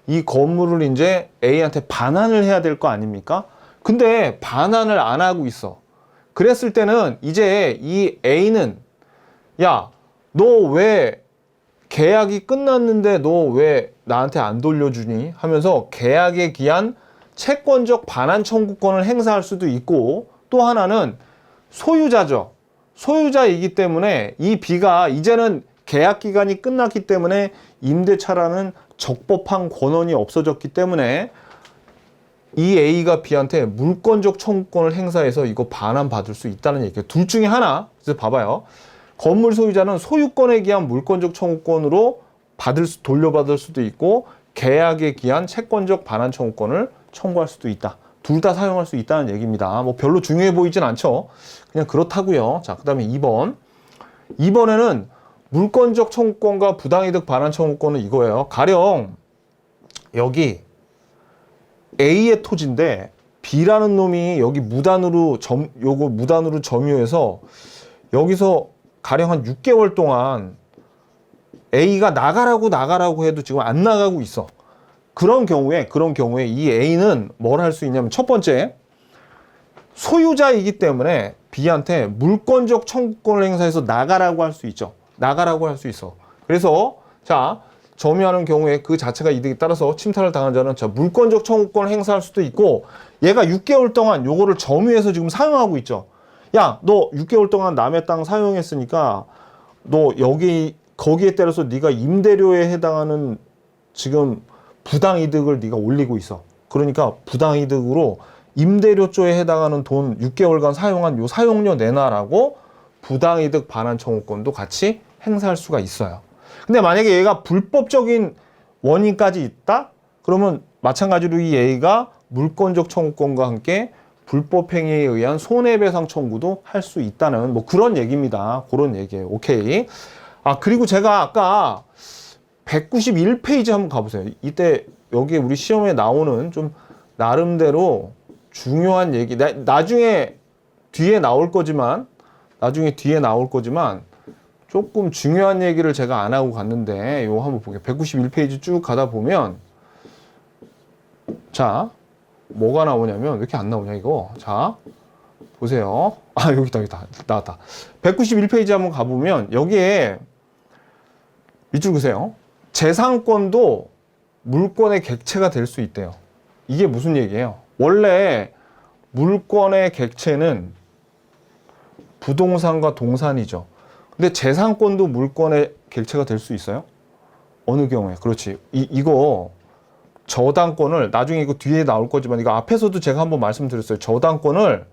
이 건물을 이제 A한테 반환을 해야 될 거 아닙니까? 근데 반환을 안 하고 있어. 그랬을 때는 이제 이 A는 야, 너 왜 계약이 끝났는데 너 왜 나한테 안 돌려주니? 하면서 계약에 기한 채권적 반환 청구권을 행사할 수도 있고 또 하나는 소유자죠. 소유자이기 때문에 이 B가 이제는 계약 기간이 끝났기 때문에 임대차라는 적법한 권한이 없어졌기 때문에 이 A가 B한테 물권적 청구권을 행사해서 이거 반환받을 수 있다는 얘기예요. 둘 중에 하나. 그래서 봐봐요. 건물 소유자는 소유권에 기한 물권적 청구권으로 돌려받을 수도 있고 계약에 기한 채권적 반환 청구권을 청구할 수도 있다. 둘 다 사용할 수 있다는 얘기입니다. 뭐 별로 중요해 보이진 않죠. 그냥 그렇다고요. 자, 그 다음에 2번. 2번에는 물권적 청구권과 부당이득 반환 청구권은 이거예요. 가령 여기 A의 토지인데 B라는 놈이 여기 무단으로 점유해서 여기서 가령 한 6개월 동안 A가 나가라고 해도 지금 안 나가고 있어. 그런 경우에 이 A는 뭘 할 수 있냐면 첫 번째, 소유자이기 때문에 B한테 물권적 청구권을 행사해서 나가라고 할 수 있죠. 나가라고 할 수 있어. 그래서 자, 점유하는 경우에 그 자체가 이득에 따라서 침탈을 당한 자는 자, 물권적 청구권을 행사할 수도 있고 얘가 6개월 동안 요거를 점유해서 지금 사용하고 있죠. 야, 너 6개월 동안 남의 땅 사용했으니까 너 거기에 따라서 네가 임대료에 해당하는 지금 부당이득을 네가 올리고 있어. 그러니까 부당이득으로 임대료조에 해당하는 돈 6개월간 사용한 요 사용료 내놔라고 부당이득 반환 청구권도 같이 행사할 수가 있어요. 근데 만약에 얘가 불법적인 원인까지 있다? 그러면 마찬가지로 이 A가 물권적 청구권과 함께 불법 행위에 의한 손해배상 청구도 할 수 있다는 뭐 그런 얘기입니다. 그런 얘기예요. 오케이. 아, 그리고 제가 아까 191페이지 한번 가보세요. 이때 여기 우리 시험에 나오는 좀 나름대로 중요한 얘기. 나중에 뒤에 나올 거지만 조금 중요한 얘기를 제가 안 하고 갔는데 이거 한번 볼게요. 191페이지 쭉 가다 보면 자, 뭐가 나오냐면 왜 이렇게 안 나오냐 이거. 자, 보세요. 아, 여기다 나왔다. 191페이지 한번 가보면 여기에 밑줄 그세요. 재산권도 물권의 객체가 될 수 있대요. 이게 무슨 얘기예요? 원래 물권의 객체는 부동산과 동산이죠. 근데 재산권도 물권의 객체가 될 수 있어요? 어느 경우에? 그렇지. 이거 저당권을 나중에 이거 뒤에 나올 거지만 이거 앞에서도 제가 한번 말씀드렸어요. 저당권을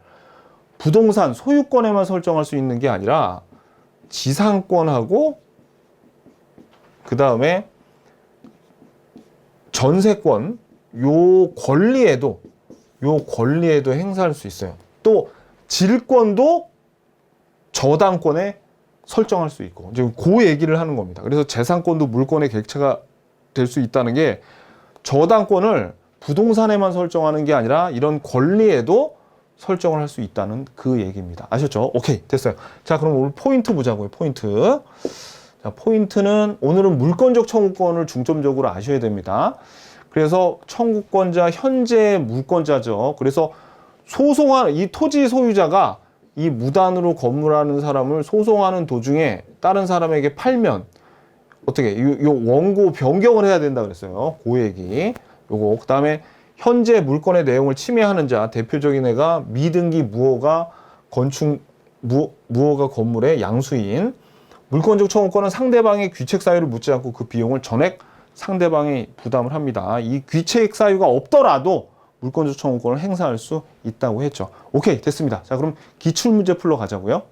부동산 소유권에만 설정할 수 있는 게 아니라 지상권하고 그 다음에 전세권 요 권리에도 행사할 수 있어요. 또 질권도 저당권에 설정할 수 있고 지금 그 얘기를 하는 겁니다. 그래서 재산권도 물권의 객체가 될 수 있다는 게 저당권을 부동산에만 설정하는 게 아니라 이런 권리에도 설정을 할 수 있다는 그 얘기입니다. 아셨죠? 오케이, 됐어요. 자, 그럼 오늘 포인트 보자고요. 포인트. 자, 포인트는 오늘은 물권적 청구권을 중점적으로 아셔야 됩니다. 그래서 청구권자, 현재 물권자죠. 그래서 소송하는 이 토지 소유자가 이 무단으로 건물하는 사람을 소송하는 도중에 다른 사람에게 팔면 어떻게 요 원고 변경을 해야 된다 그랬어요. 그 얘기. 요거 그다음에 현재 물권의 내용을 침해하는 자 대표적인 애가 미등기 무허가 건축 무허가 건물의 양수인. 물권적 청구권은 상대방의 귀책 사유를 묻지 않고 그 비용을 전액 상대방이 부담을 합니다. 이 귀책 사유가 없더라도 물권적 청구권을 행사할 수 있다고 했죠. 오케이, 됐습니다. 자, 그럼 기출문제 풀러 가자고요.